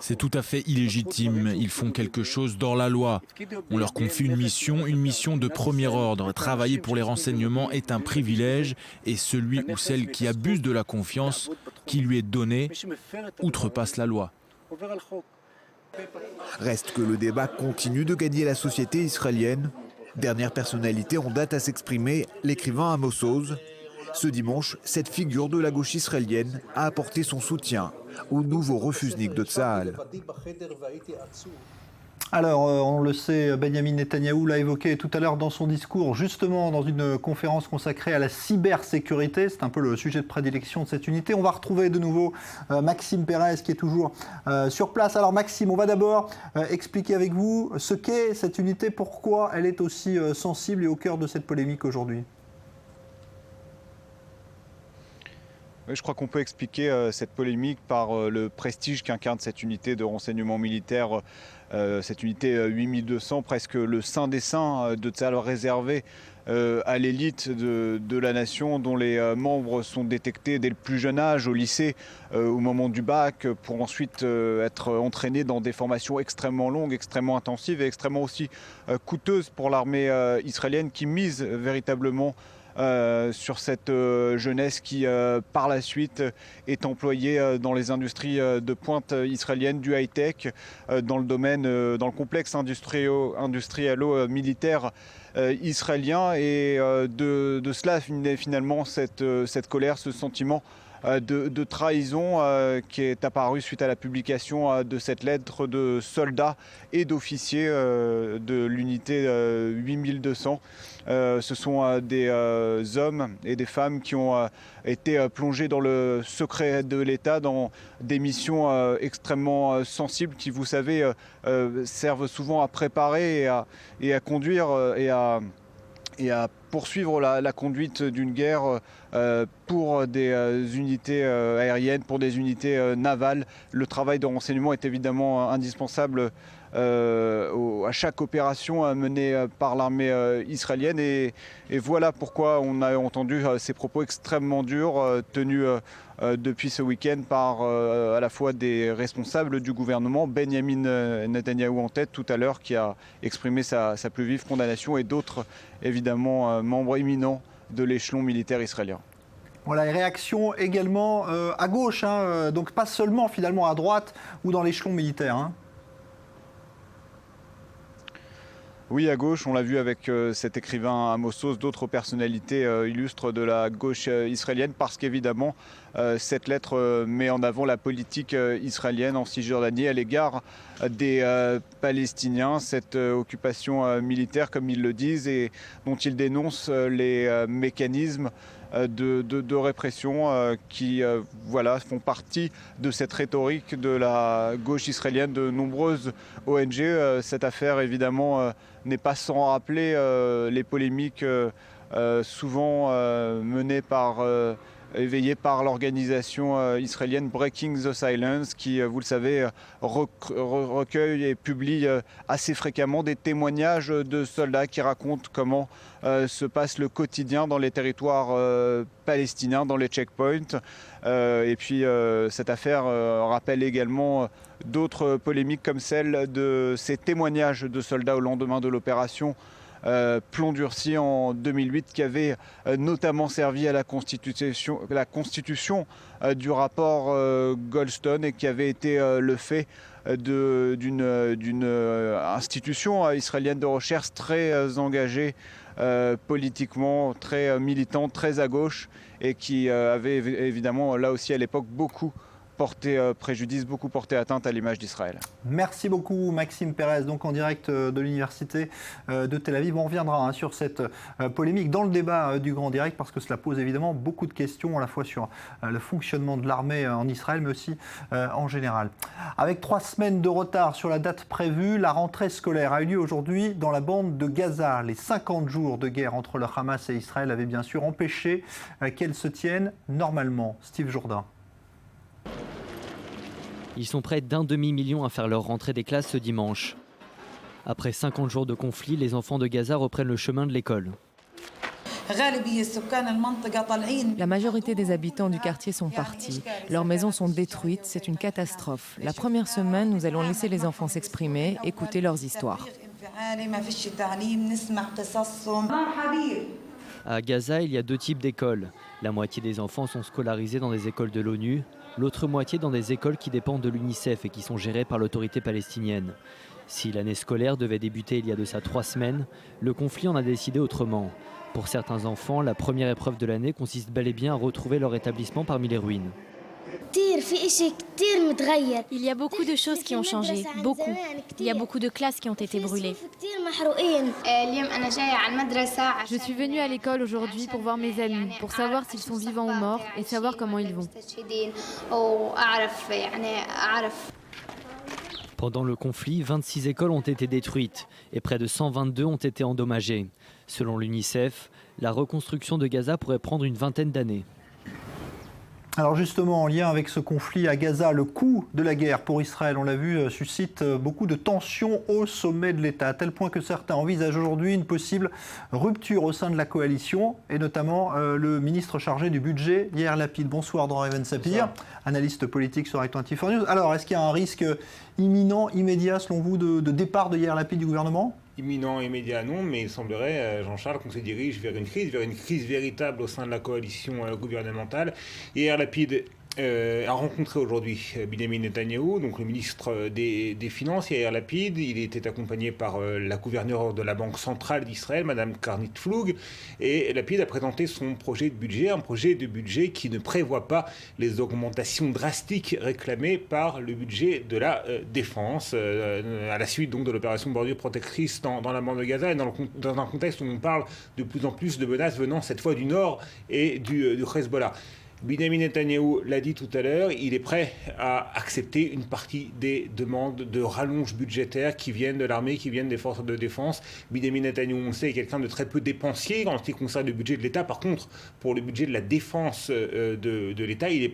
C'est tout à fait illégitime. Ils font quelque chose d'hors la loi. On leur confie une mission de premier ordre. Travailler pour les renseignements est un privilège et celui ou celle qui abuse de la confiance qui lui est donnée outrepasse la loi. Reste que le débat continue de gagner la société israélienne. Dernière personnalité en date à s'exprimer, l'écrivain Amos Oz. Ce dimanche, cette figure de la gauche israélienne a apporté son soutien au nouveau refusnik de Tsahal. Alors, on le sait, Benyamin Netanyahou l'a évoqué tout à l'heure dans son discours, justement dans une conférence consacrée à la cybersécurité. C'est un peu le sujet de prédilection de cette unité. On va retrouver de nouveau Maxime Pérez qui est toujours sur place. Alors Maxime, on va d'abord expliquer avec vous ce qu'est cette unité, pourquoi elle est aussi sensible et au cœur de cette polémique aujourd'hui. Oui, je crois qu'on peut expliquer cette polémique par le prestige qu'incarne cette unité de renseignement militaire, cette unité 8200, presque le saint des saints de Tsahal, réservé à l'élite de la nation, dont les membres sont détectés dès le plus jeune âge, au lycée, au moment du bac, pour ensuite être entraînés dans des formations extrêmement longues, extrêmement intensives et extrêmement aussi coûteuses pour l'armée israélienne qui mise véritablement sur cette jeunesse qui, par la suite, est employée dans les industries de pointe israéliennes, du high-tech, dans le complexe industrialo-militaire israélien. Et de cela, finalement, cette colère, ce sentiment de trahison qui est apparu suite à la publication de cette lettre de soldats et d'officiers de l'unité 8200. Ce sont des hommes et des femmes qui ont été plongés dans le secret de l'État, dans des missions extrêmement sensibles qui, vous savez, servent souvent à préparer et à conduire et à poursuivre la conduite d'une guerre pour des unités aériennes, pour des unités navales. Le travail de renseignement est évidemment indispensable à chaque opération menée par l'armée israélienne. Et voilà pourquoi on a entendu ces propos extrêmement durs tenus depuis ce week-end par à la fois des responsables du gouvernement, Benjamin Netanyahou en tête tout à l'heure, qui a exprimé sa plus vive condamnation, et d'autres évidemment membres éminents de l'échelon militaire israélien. Voilà, et réaction également à gauche, hein, donc pas seulement finalement à droite ou dans l'échelon militaire. Hein. Oui, à gauche, on l'a vu avec cet écrivain Amos Oz, d'autres personnalités illustres de la gauche israélienne, parce qu'évidemment, cette lettre met en avant la politique israélienne en Cisjordanie à l'égard des Palestiniens, cette occupation militaire, comme ils le disent, et dont ils dénoncent les mécanismes de répression qui font partie de cette rhétorique de la gauche israélienne, de nombreuses ONG. Cette affaire, évidemment, n'est pas sans rappeler les polémiques souvent menées par éveillé par l'organisation israélienne Breaking the Silence, qui, vous le savez, recueille et publie assez fréquemment des témoignages de soldats qui racontent comment se passe le quotidien dans les territoires palestiniens, dans les checkpoints. Et puis cette affaire rappelle également d'autres polémiques comme celle de ces témoignages de soldats au lendemain de l'opération Plomb durci en 2008, qui avait notamment servi à la constitution du rapport Goldstone, et qui avait été le fait d'une institution israélienne de recherche très engagée politiquement, très militante, très à gauche, et qui avait évidemment là aussi à l'époque beaucoup porté préjudice, beaucoup porté atteinte à l'image d'Israël. Merci beaucoup Maxime Pérez, donc en direct de l'université de Tel Aviv. On reviendra sur cette polémique dans le débat du Grand Direct, parce que cela pose évidemment beaucoup de questions, à la fois sur le fonctionnement de l'armée en Israël, mais aussi en général. Avec 3 semaines de retard sur la date prévue, la rentrée scolaire a eu lieu aujourd'hui dans la bande de Gaza. Les 50 jours de guerre entre le Hamas et Israël avaient bien sûr empêché qu'elle se tienne normalement. Steve Jourdain. Ils sont près d'1 demi-million à faire leur rentrée des classes ce dimanche. Après 50 jours de conflit, les enfants de Gaza reprennent le chemin de l'école. La majorité des habitants du quartier sont partis. Leurs maisons sont détruites, c'est une catastrophe. La première semaine, nous allons laisser les enfants s'exprimer, écouter leurs histoires. À Gaza, il y a 2 types d'écoles. La moitié des enfants sont scolarisés dans des écoles de l'ONU, l'autre moitié dans des écoles qui dépendent de l'UNICEF et qui sont gérées par l'autorité palestinienne. Si l'année scolaire devait débuter il y a de ça 3 semaines, le conflit en a décidé autrement. Pour certains enfants, la première épreuve de l'année consiste bel et bien à retrouver leur établissement parmi les ruines. Il y a beaucoup de choses qui ont changé, beaucoup. Il y a beaucoup de classes qui ont été brûlées. Je suis venue à l'école aujourd'hui pour voir mes amis, pour savoir s'ils sont vivants ou morts et savoir comment ils vont. Pendant le conflit, 26 écoles ont été détruites et près de 122 ont été endommagées. Selon l'UNICEF, la reconstruction de Gaza pourrait prendre une vingtaine d'années. Alors justement, en lien avec ce conflit à Gaza, le coût de la guerre pour Israël, on l'a vu, suscite beaucoup de tensions au sommet de l'État, à tel point que certains envisagent aujourd'hui une possible rupture au sein de la coalition, et notamment le ministre chargé du budget, Yair Lapid. Bonsoir Dror Even-Sapir, analyste politique sur Act24 News. Alors, est-ce qu'il y a un risque imminent, immédiat, selon vous, de départ de Yair Lapid du gouvernement ? imminent et immédiat, non, mais il semblerait, Jean-Charles, qu'on se dirige vers une crise véritable au sein de la coalition gouvernementale. Et Yair Lapid a rencontré aujourd'hui Binyamin Netanyahou, donc le ministre des Finances, Yair Lapid. Il était accompagné par la gouverneure de la Banque centrale d'Israël, Madame Karnit Flug, et Lapid a présenté son projet de budget, un projet de budget qui ne prévoit pas les augmentations drastiques réclamées par le budget de la défense, à la suite donc de l'opération bordure protectrice dans la bande de Gaza, et dans un contexte où on parle de plus en plus de menaces venant cette fois du Nord et du Hezbollah. Binyamin Netanyahou l'a dit tout à l'heure, il est prêt à accepter une partie des demandes de rallonge budgétaire qui viennent de l'armée, qui viennent des forces de défense. Binyamin Netanyahou, on sait, est quelqu'un de très peu dépensier en ce qui concerne le budget de l'État. Par contre, pour le budget de la défense de l'État, il est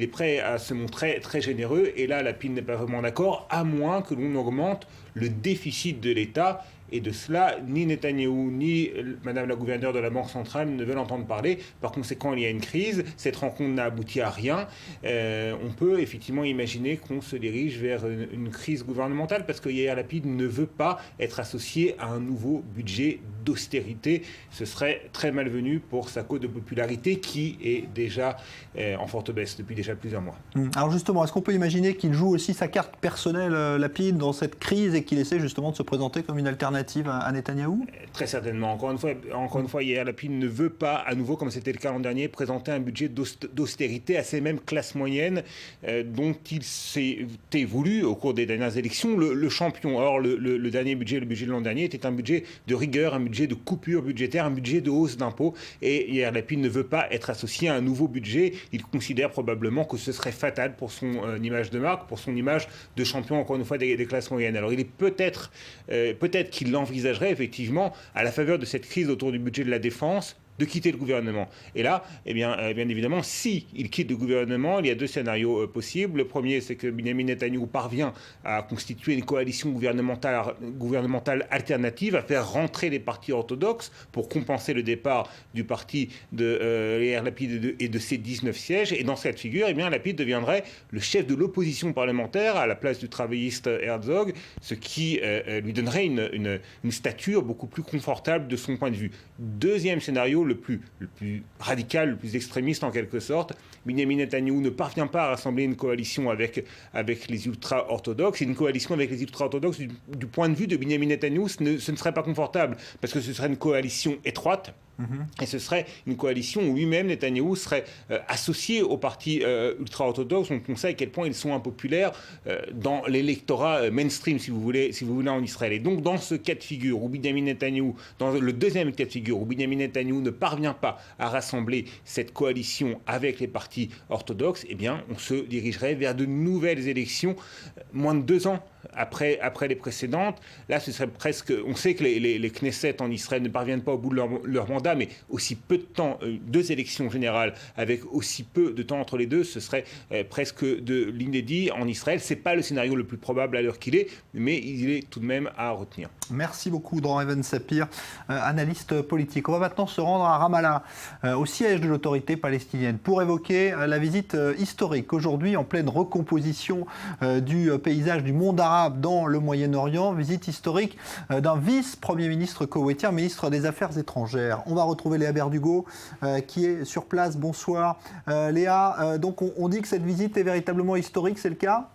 prêt à se montrer très généreux. Et là, Lapid n'est pas vraiment d'accord, à moins que l'on augmente le déficit de l'État. Et de cela, ni Netanyahou, ni Madame la gouverneure de la Banque centrale ne veulent entendre parler. Par conséquent, il y a une crise. Cette rencontre n'a abouti à rien. On peut effectivement imaginer qu'on se dirige vers une crise gouvernementale parce que Yair Lapid ne veut pas être associé à un nouveau budget d'austérité. Ce serait très malvenu pour sa cote de popularité qui est déjà en forte baisse depuis déjà plusieurs mois. Alors justement, est-ce qu'on peut imaginer qu'il joue aussi sa carte personnelle, Lapid, dans cette crise et qu'il essaie justement de se présenter comme une alternative à Netanyahou? Très certainement. Encore une fois, Yair Lapid ne veut pas, à nouveau, comme c'était le cas l'an dernier, présenter un budget d'austérité à ces mêmes classes moyennes dont il s'était voulu, au cours des dernières élections, le champion. Or, le dernier budget, le budget de l'an dernier, était un budget de rigueur, un budget de coupure budgétaire, un budget de hausse d'impôts. Et Yair Lapid ne veut pas être associé à un nouveau budget. Il considère probablement que ce serait fatal pour son image de marque, pour son image de champion, encore une fois, des classes moyennes. Alors, il est peut-être qu'il l'envisagerait effectivement, à la faveur de cette crise autour du budget de la défense, de quitter le gouvernement. Et là, bien évidemment, si il quitte le gouvernement, il y a deux scénarios possibles. Le premier, c'est que Binyamin Netanyahou parvient à constituer une coalition gouvernementale alternative, à faire rentrer les partis orthodoxes pour compenser le départ du parti de Yair Lapid et de ses 19 sièges. Et dans cette figure, Lapid deviendrait le chef de l'opposition parlementaire à la place du travailliste Herzog, ce qui lui donnerait une stature beaucoup plus confortable de son point de vue. Deuxième scénario, le plus radical, le plus extrémiste en quelque sorte, Binyamin Netanyahou ne parvient pas à rassembler une coalition avec les ultra-orthodoxes. Et une coalition avec les ultra-orthodoxes, du point de vue de Binyamin Netanyahou, ce ne serait pas confortable, parce que ce serait une coalition étroite. Et ce serait une coalition où lui-même, Netanyahou, serait associé aux partis ultra-orthodoxes. On sait à quel point ils sont impopulaires dans l'électorat mainstream, si vous voulez, en Israël. Et donc, dans ce cas de figure, où Binyamin Netanyahou, dans le deuxième cas de figure, où Binyamin Netanyahou ne parvient pas à rassembler cette coalition avec les partis orthodoxes, on se dirigerait vers de nouvelles élections, moins de 2 ans après les précédentes. Là, ce serait presque... On sait que les Knesset en Israël ne parviennent pas au bout de leur mandat, mais aussi peu de temps, 2 élections générales avec aussi peu de temps entre les deux, ce serait presque de l'inédit en Israël. Ce n'est pas le scénario le plus probable à l'heure qu'il est, mais il est tout de même à retenir. Merci beaucoup, Dran Even Sapir, analyste politique. On va maintenant se rendre à Ramallah, au siège de l'autorité palestinienne, pour évoquer la visite historique aujourd'hui en pleine recomposition du paysage du monde arabe dans le Moyen-Orient. Visite historique d'un vice-premier ministre koweïtien, ministre des Affaires étrangères. On va retrouver Léa Berdugo qui est sur place. Bonsoir. Léa, donc on dit que cette visite est véritablement historique, c'est le cas ?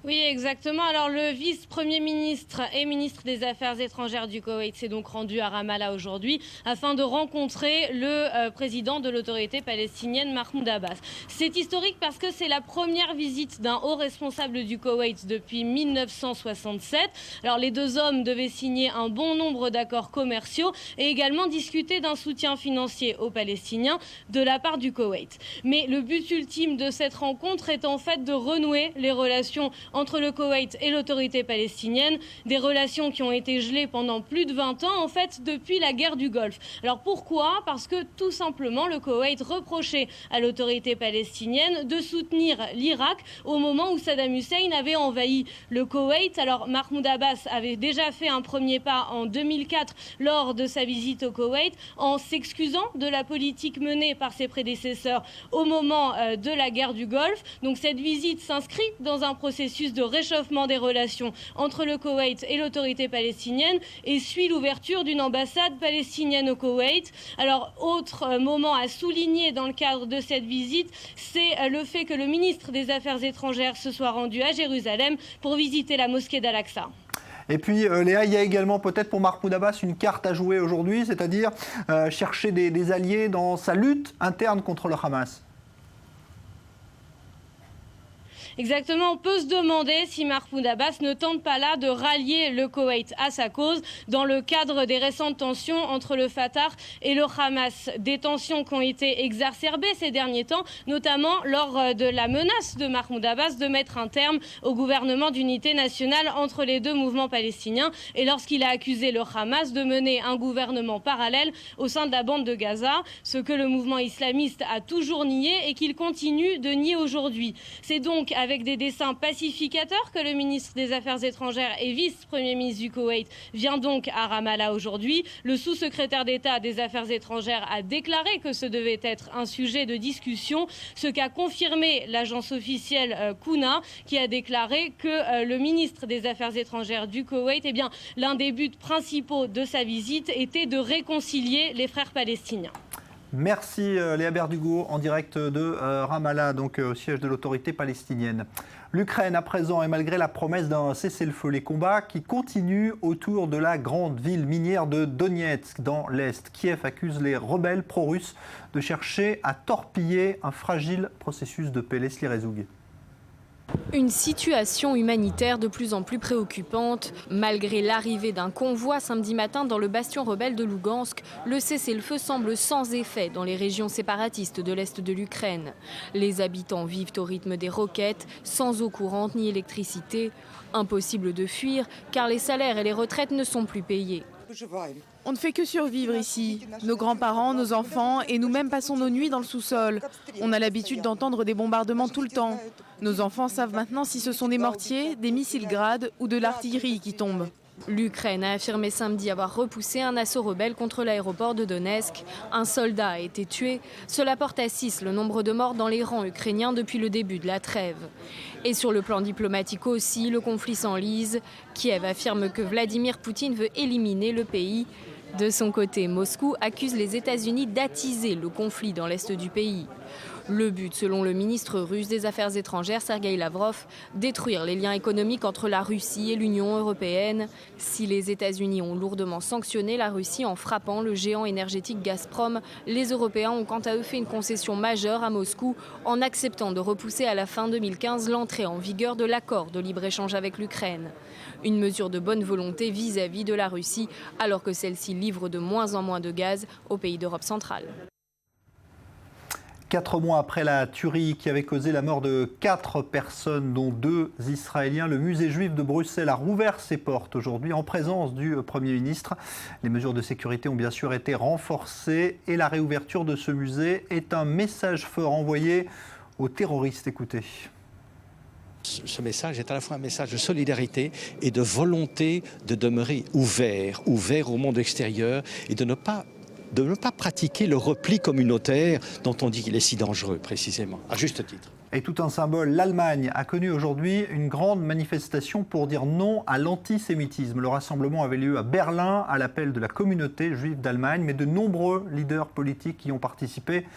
Oui, exactement. Alors, le vice-premier ministre et ministre des Affaires étrangères du Koweït s'est donc rendu à Ramallah aujourd'hui afin de rencontrer le président de l'autorité palestinienne, Mahmoud Abbas. C'est historique parce que c'est la première visite d'un haut responsable du Koweït depuis 1967. Alors, les deux hommes devaient signer un bon nombre d'accords commerciaux et également discuter d'un soutien financier aux Palestiniens de la part du Koweït. Mais le but ultime de cette rencontre est en fait de renouer les relations entre le Koweït et l'autorité palestinienne, des relations qui ont été gelées pendant plus de 20 ans, en fait, depuis la guerre du Golfe. Alors pourquoi ? Parce que tout simplement, le Koweït reprochait à l'autorité palestinienne de soutenir l'Irak au moment où Saddam Hussein avait envahi le Koweït. Alors Mahmoud Abbas avait déjà fait un premier pas en 2004 lors de sa visite au Koweït en s'excusant de la politique menée par ses prédécesseurs au moment de la guerre du Golfe. Donc cette visite s'inscrit dans un processus processus de réchauffement des relations entre le Koweït et l'autorité palestinienne et suit l'ouverture d'une ambassade palestinienne au Koweït. Alors, autre moment à souligner dans le cadre de cette visite, c'est le fait que le ministre des Affaires étrangères se soit rendu à Jérusalem pour visiter la mosquée d'Al-Aqsa. Et puis Léa, il y a également peut-être pour Mahmoud Abbas une carte à jouer aujourd'hui, c'est-à-dire chercher des alliés dans sa lutte interne contre le Hamas. Exactement, on peut se demander si Mahmoud Abbas ne tente pas là de rallier le Koweït à sa cause dans le cadre des récentes tensions entre le Fatah et le Hamas. Des tensions qui ont été exacerbées ces derniers temps, notamment lors de la menace de Mahmoud Abbas de mettre un terme au gouvernement d'unité nationale entre les deux mouvements palestiniens et lorsqu'il a accusé le Hamas de mener un gouvernement parallèle au sein de la bande de Gaza, ce que le mouvement islamiste a toujours nié et qu'il continue de nier aujourd'hui. C'est donc avec des desseins pacificateurs que le ministre des Affaires étrangères et vice-premier ministre du Koweït vient donc à Ramallah aujourd'hui. Le sous-secrétaire d'État des Affaires étrangères a déclaré que ce devait être un sujet de discussion, ce qu'a confirmé l'agence officielle Kuna, qui a déclaré que le ministre des Affaires étrangères du Koweït, eh bien, l'un des buts principaux de sa visite était de réconcilier les frères palestiniens. Merci Léa Berdugo en direct de Ramallah, donc au siège de l'autorité palestinienne. L'Ukraine à présent, et malgré la promesse d'un cessez-le-feu, les combats qui continuent autour de la grande ville minière de Donetsk dans l'Est. Kiev accuse les rebelles pro-russes de chercher à torpiller un fragile processus de paix. Leslie Rezoug. Une situation humanitaire de plus en plus préoccupante. Malgré l'arrivée d'un convoi samedi matin dans le bastion rebelle de Lougansk, le cessez-le-feu semble sans effet dans les régions séparatistes de l'Est de l'Ukraine. Les habitants vivent au rythme des roquettes, sans eau courante ni électricité. Impossible de fuir car les salaires et les retraites ne sont plus payés. On ne fait que survivre ici. Nos grands-parents, nos enfants et nous-mêmes passons nos nuits dans le sous-sol. On a l'habitude d'entendre des bombardements tout le temps. Nos enfants savent maintenant si ce sont des mortiers, des missiles Grad ou de l'artillerie qui tombent. L'Ukraine a affirmé samedi avoir repoussé un assaut rebelle contre l'aéroport de Donetsk. Un soldat a été tué. Cela porte à 6 le nombre de morts dans les rangs ukrainiens depuis le début de la trêve. Et sur le plan diplomatique aussi, le conflit s'enlise. Kiev affirme que Vladimir Poutine veut éliminer le pays. De son côté, Moscou accuse les États-Unis d'attiser le conflit dans l'est du pays. Le but, selon le ministre russe des Affaires étrangères, Sergueï Lavrov, détruire les liens économiques entre la Russie et l'Union européenne. Si les États-Unis ont lourdement sanctionné la Russie en frappant le géant énergétique Gazprom, les Européens ont quant à eux fait une concession majeure à Moscou en acceptant de repousser à la fin 2015 l'entrée en vigueur de l'accord de libre-échange avec l'Ukraine. Une mesure de bonne volonté vis-à-vis de la Russie, alors que celle-ci livre de moins en moins de gaz aux pays d'Europe centrale. 4 mois après la tuerie qui avait causé la mort de 4 personnes, dont 2 Israéliens, le musée juif de Bruxelles a rouvert ses portes aujourd'hui en présence du Premier ministre. Les mesures de sécurité ont bien sûr été renforcées et la réouverture de ce musée est un message fort envoyé aux terroristes. Écoutez. Ce message est à la fois un message de solidarité et de volonté de demeurer ouvert au monde extérieur et de ne pas pratiquer le repli communautaire dont on dit qu'il est si dangereux, précisément, à juste titre. Et tout un symbole, l'Allemagne a connu aujourd'hui une grande manifestation pour dire non à l'antisémitisme. Le rassemblement avait lieu à Berlin à l'appel de la communauté juive d'Allemagne, mais de nombreux leaders politiques y ont participé,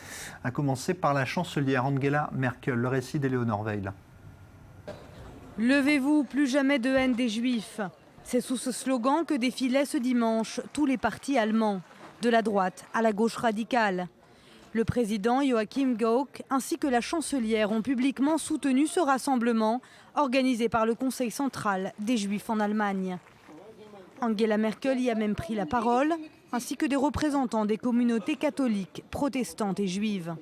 à commencer par la chancelière Angela Merkel. Le récit d'Éléonore Veil. Levez-vous, plus jamais de haine des Juifs. C'est sous ce slogan que défilaient ce dimanche tous les partis allemands, de la droite à la gauche radicale. Le président Joachim Gauck ainsi que la chancelière ont publiquement soutenu ce rassemblement organisé par le Conseil central des Juifs en Allemagne. Angela Merkel y a même pris la parole, ainsi que des représentants des communautés catholiques, protestantes et juives.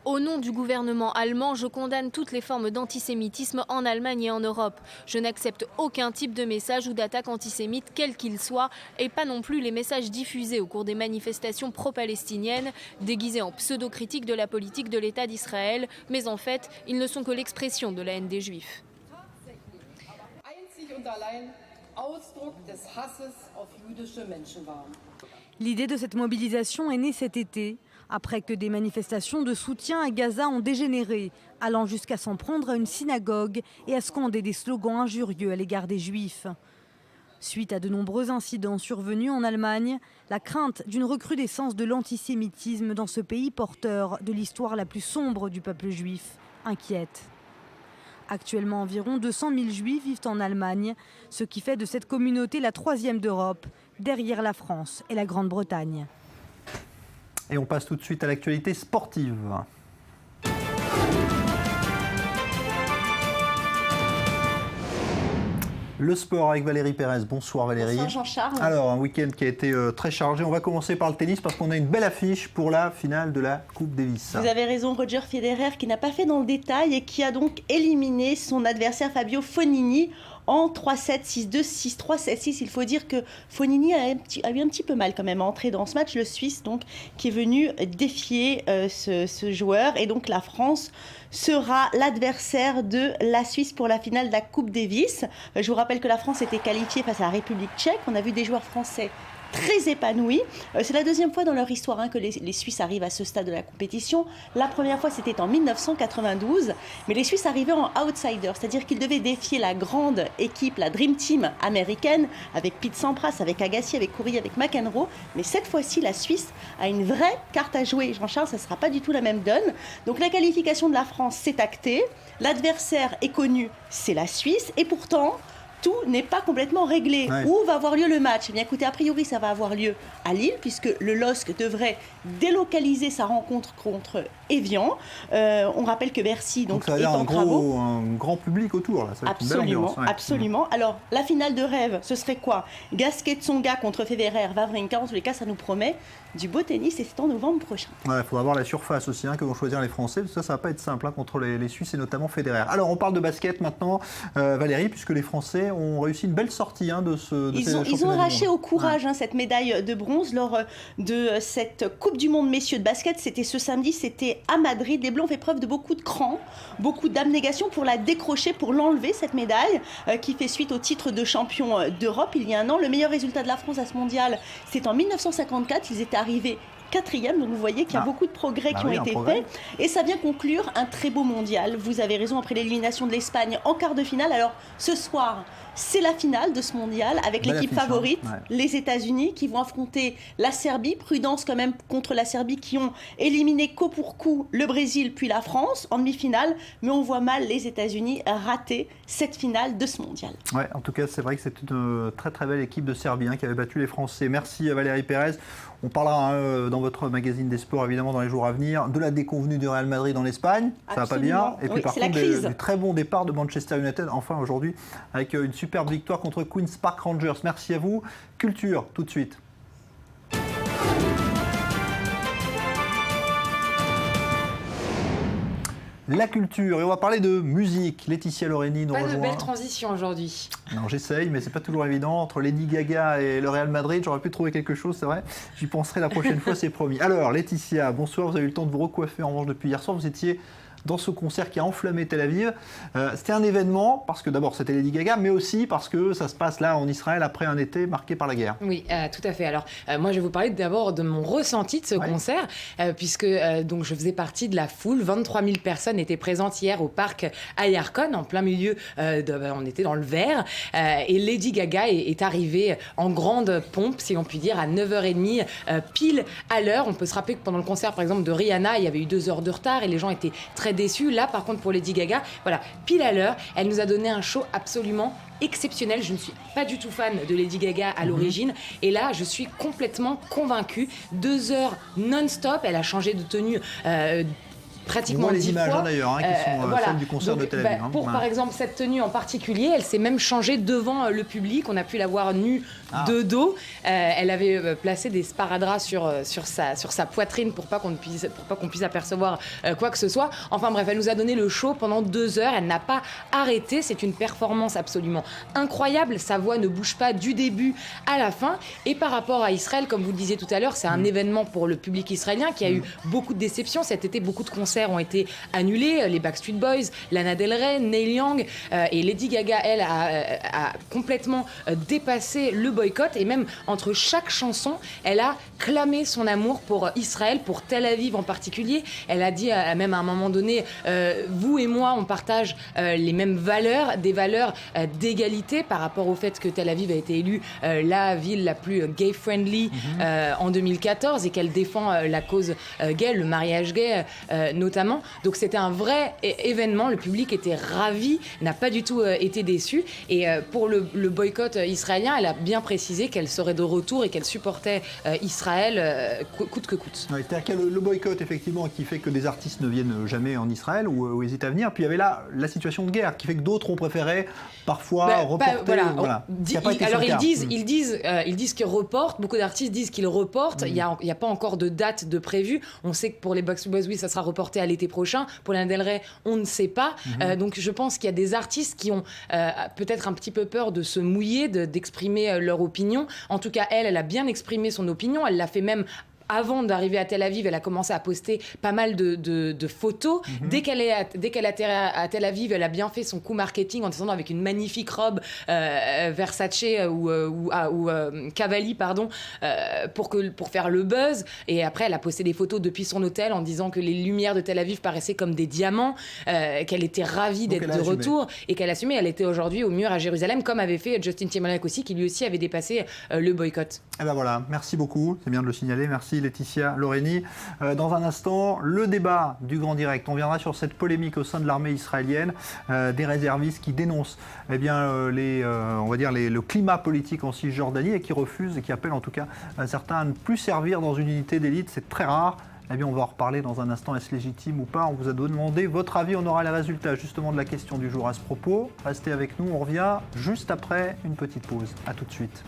Au nom du gouvernement allemand, je condamne toutes les formes d'antisémitisme en Allemagne et en Europe. Je n'accepte aucun type de message ou d'attaque antisémite, quel qu'il soit, et pas non plus les messages diffusés au cours des manifestations pro-palestiniennes, déguisés en pseudo-critique de la politique de l'État d'Israël, mais en fait, ils ne sont que l'expression de la haine des Juifs. L'idée de cette mobilisation est née cet été. après que des manifestations de soutien à Gaza ont dégénéré, allant jusqu'à s'en prendre à une synagogue et à scander des slogans injurieux à l'égard des Juifs. Suite à de nombreux incidents survenus en Allemagne, la crainte d'une recrudescence de l'antisémitisme dans ce pays porteur de l'histoire la plus sombre du peuple juif inquiète. Actuellement, environ 200 000 Juifs vivent en Allemagne, ce qui fait de cette communauté la 3e d'Europe, derrière la France et la Grande-Bretagne. Et on passe tout de suite à l'actualité sportive. Le sport avec Valérie Pérez. Bonsoir Valérie. Bonsoir Jean-Charles. Alors, un week-end qui a été très chargé. On va commencer par le tennis parce qu'on a une belle affiche pour la finale de la Coupe Davis. Vous avez raison, Roger Federer qui n'a pas fait dans le détail et qui a donc éliminé son adversaire Fabio Fognini en 3-7, 6-2, 6-3, 7-6. Il faut dire que Fognini a eu un petit peu mal quand même à entrer dans ce match. Le Suisse donc qui est venu défier ce joueur. Et donc la France sera l'adversaire de la Suisse pour la finale de la Coupe Davis. Je vous rappelle que la France était qualifiée face à la République tchèque. On a vu des joueurs français très épanouis. C'est la deuxième fois dans leur histoire que les Suisses arrivent à ce stade de la compétition. La première fois, c'était en 1992, mais les Suisses arrivaient en outsider, c'est-à-dire qu'ils devaient défier la grande équipe, la Dream Team américaine, avec Pete Sampras, avec Agassi, avec Courier, avec McEnroe. Mais cette fois-ci, la Suisse a une vraie carte à jouer. Jean-Charles, ça ne sera pas du tout la même donne. Donc la qualification de la France, c'est acté. L'adversaire est connu, c'est la Suisse. Et pourtant, tout n'est pas complètement réglé. Ouais. Où va avoir lieu le match ? Eh bien, écoutez, a priori, ça va avoir lieu à Lille, puisque le LOSC devrait délocaliser sa rencontre contre Évian. On rappelle que Bercy donc ça va est en travaux. Un grand public autour. Là. Ça va être une belle ambiance, ouais. Absolument. Alors, la finale de rêve, ce serait quoi ? Gasquet Tsonga contre Federer, Wawrinka. En tous les cas, ça nous promet du beau tennis et c'est en novembre prochain. Il faudra voir la surface aussi que vont choisir les Français. Ça ne va pas être simple contre les Suisses et notamment Federer. Alors, on parle de basket maintenant, Valérie, puisque les Français ont réussi une belle sortie de ce Ils ont arraché au courage cette médaille de bronze lors de cette Coupe du Monde messieurs de basket. C'était ce samedi, c'était à Madrid. Les Blancs ont fait preuve de beaucoup de cran, beaucoup d'abnégation pour la décrocher, pour l'enlever, cette médaille qui fait suite au titre de champion d'Europe il y a un an. Le meilleur résultat de la France à ce mondial, c'est en 1954. Ils étaient arrivés 4e, donc vous voyez qu'il y a beaucoup de progrès qui ont été faits. Et ça vient conclure un très beau mondial. Vous avez raison, après l'élimination de l'Espagne en quart de finale. Alors ce soir, c'est la finale de ce mondial avec l'équipe favorite, les États-Unis, qui vont affronter la Serbie. Prudence quand même contre la Serbie, qui ont éliminé coup pour coup le Brésil puis la France en demi-finale. Mais on voit mal les États-Unis rater cette finale de ce mondial. Ouais, en tout cas, c'est vrai que c'est une très très belle équipe de Serbie qui avait battu les Français. Merci à Valérie Pérez. On parlera dans votre magazine des sports, évidemment, dans les jours à venir, de la déconvenue du Real Madrid en Espagne. Ça va pas bien. Et puis par contre, du très bon départ de Manchester United, enfin aujourd'hui, avec une superbe victoire contre Queen's Park Rangers. Merci à vous. Culture, tout de suite. La culture, et on va parler de musique. Laetitia Loreni nous rejoint. Pas de belle transition aujourd'hui. Non, j'essaye, mais c'est pas toujours évident. Entre Lady Gaga et le Real Madrid, j'aurais pu trouver quelque chose, c'est vrai. J'y penserai la prochaine fois, c'est promis. Alors, Laetitia, bonsoir. Vous avez eu le temps de vous recoiffer en revanche depuis hier soir. Vous étiez dans ce concert qui a enflammé Tel Aviv. C'était un événement, parce que d'abord c'était Lady Gaga, mais aussi parce que ça se passe là en Israël après un été marqué par la guerre. Oui, tout à fait. Alors, moi je vais vous parler d'abord de mon ressenti de ce concert, puisque donc, je faisais partie de la foule. 23 000 personnes étaient présentes hier au parc Ayarkon, en plein milieu, on était dans le vert, et Lady Gaga est arrivée en grande pompe, si on peut dire, à 9h30, pile à l'heure. On peut se rappeler que pendant le concert, par exemple, de Rihanna, il y avait eu 2 heures de retard et les gens étaient très déçus. Là, par contre, pour Lady Gaga, voilà, pile à l'heure, elle nous a donné un show absolument exceptionnel. Je ne suis pas du tout fan de Lady Gaga à l'origine, et là, je suis complètement convaincue. 2 heures non-stop, elle a changé de tenue pratiquement 10 fois. Les images d'ailleurs qui sont celles du concert de Tel Aviv. Pour par exemple cette tenue en particulier, elle s'est même changée devant le public. On a pu la voir nue de dos. Elle avait placé des sparadraps sur sa poitrine pour pas qu'on puisse apercevoir quoi que ce soit. Enfin bref, elle nous a donné le show pendant 2 heures. Elle n'a pas arrêté. C'est une performance absolument incroyable. Sa voix ne bouge pas du début à la fin. Et par rapport à Israël, comme vous le disiez tout à l'heure, c'est un événement pour le public israélien qui a eu beaucoup de déceptions cet été, beaucoup de concerts concerts ont été annulés, les Backstreet Boys, Lana Del Rey, Neil Young, et Lady Gaga, elle, a complètement dépassé le boycott, et même entre chaque chanson, elle a clamé son amour pour Israël, pour Tel Aviv en particulier. Elle a dit même à un moment donné, vous et moi, on partage les mêmes valeurs, des valeurs d'égalité par rapport au fait que Tel Aviv a été élue la ville la plus gay-friendly en 2014 et qu'elle défend la cause gay, le mariage gay notamment. Donc c'était un vrai événement, le public était ravi, n'a pas du tout été déçu. Et pour le boycott israélien, elle a bien précisé qu'elle serait de retour et qu'elle supportait Israël coûte que coûte. Ouais, c'est-à-dire qu'il y a le boycott effectivement qui fait que des artistes ne viennent jamais en Israël ou hésitent à venir. Puis il y avait là la situation de guerre qui fait que d'autres ont préféré parfois reporter. Alors ils disent qu'ils reportent. Beaucoup d'artistes disent qu'ils reportent. Il n'y a pas encore de date de prévue. On sait que pour les Backstreet Boys, oui, ça sera reporté à l'été prochain. Pour Lana Del Rey, on ne sait pas. Donc je pense qu'il y a des artistes qui ont peut-être un petit peu peur de se mouiller, d'exprimer leur opinion. En tout cas, elle a bien exprimé son opinion. Elle l'a fait même avant d'arriver à Tel Aviv. Elle a commencé à poster pas mal de photos. Dès qu'elle atterrit à Tel Aviv, elle a bien fait son coup marketing en descendant avec une magnifique robe Versace ou Cavalli, pardon, pour faire le buzz. Et après, elle a posté des photos depuis son hôtel en disant que les lumières de Tel Aviv paraissaient comme des diamants, qu'elle était ravie d'être de retour et qu'elle assumait. Elle était aujourd'hui au mur à Jérusalem, comme avait fait Justin Timberlake aussi, qui lui aussi avait dépassé le boycott. Et ben voilà, merci beaucoup, c'est bien de le signaler. Merci Laetitia Loreni. Dans un instant, le débat du Grand Direct. On viendra sur cette polémique au sein de l'armée israélienne, des réservistes qui dénoncent le climat politique en Cisjordanie et qui refusent et qui appellent en tout cas certains à ne plus servir dans une unité d'élite. C'est très rare. Eh bien, on va en reparler dans un instant. Est-ce légitime ou pas? On vous a demandé votre avis. On aura les résultats justement de la question du jour à ce propos. Restez avec nous. On revient juste après une petite pause. À tout de suite.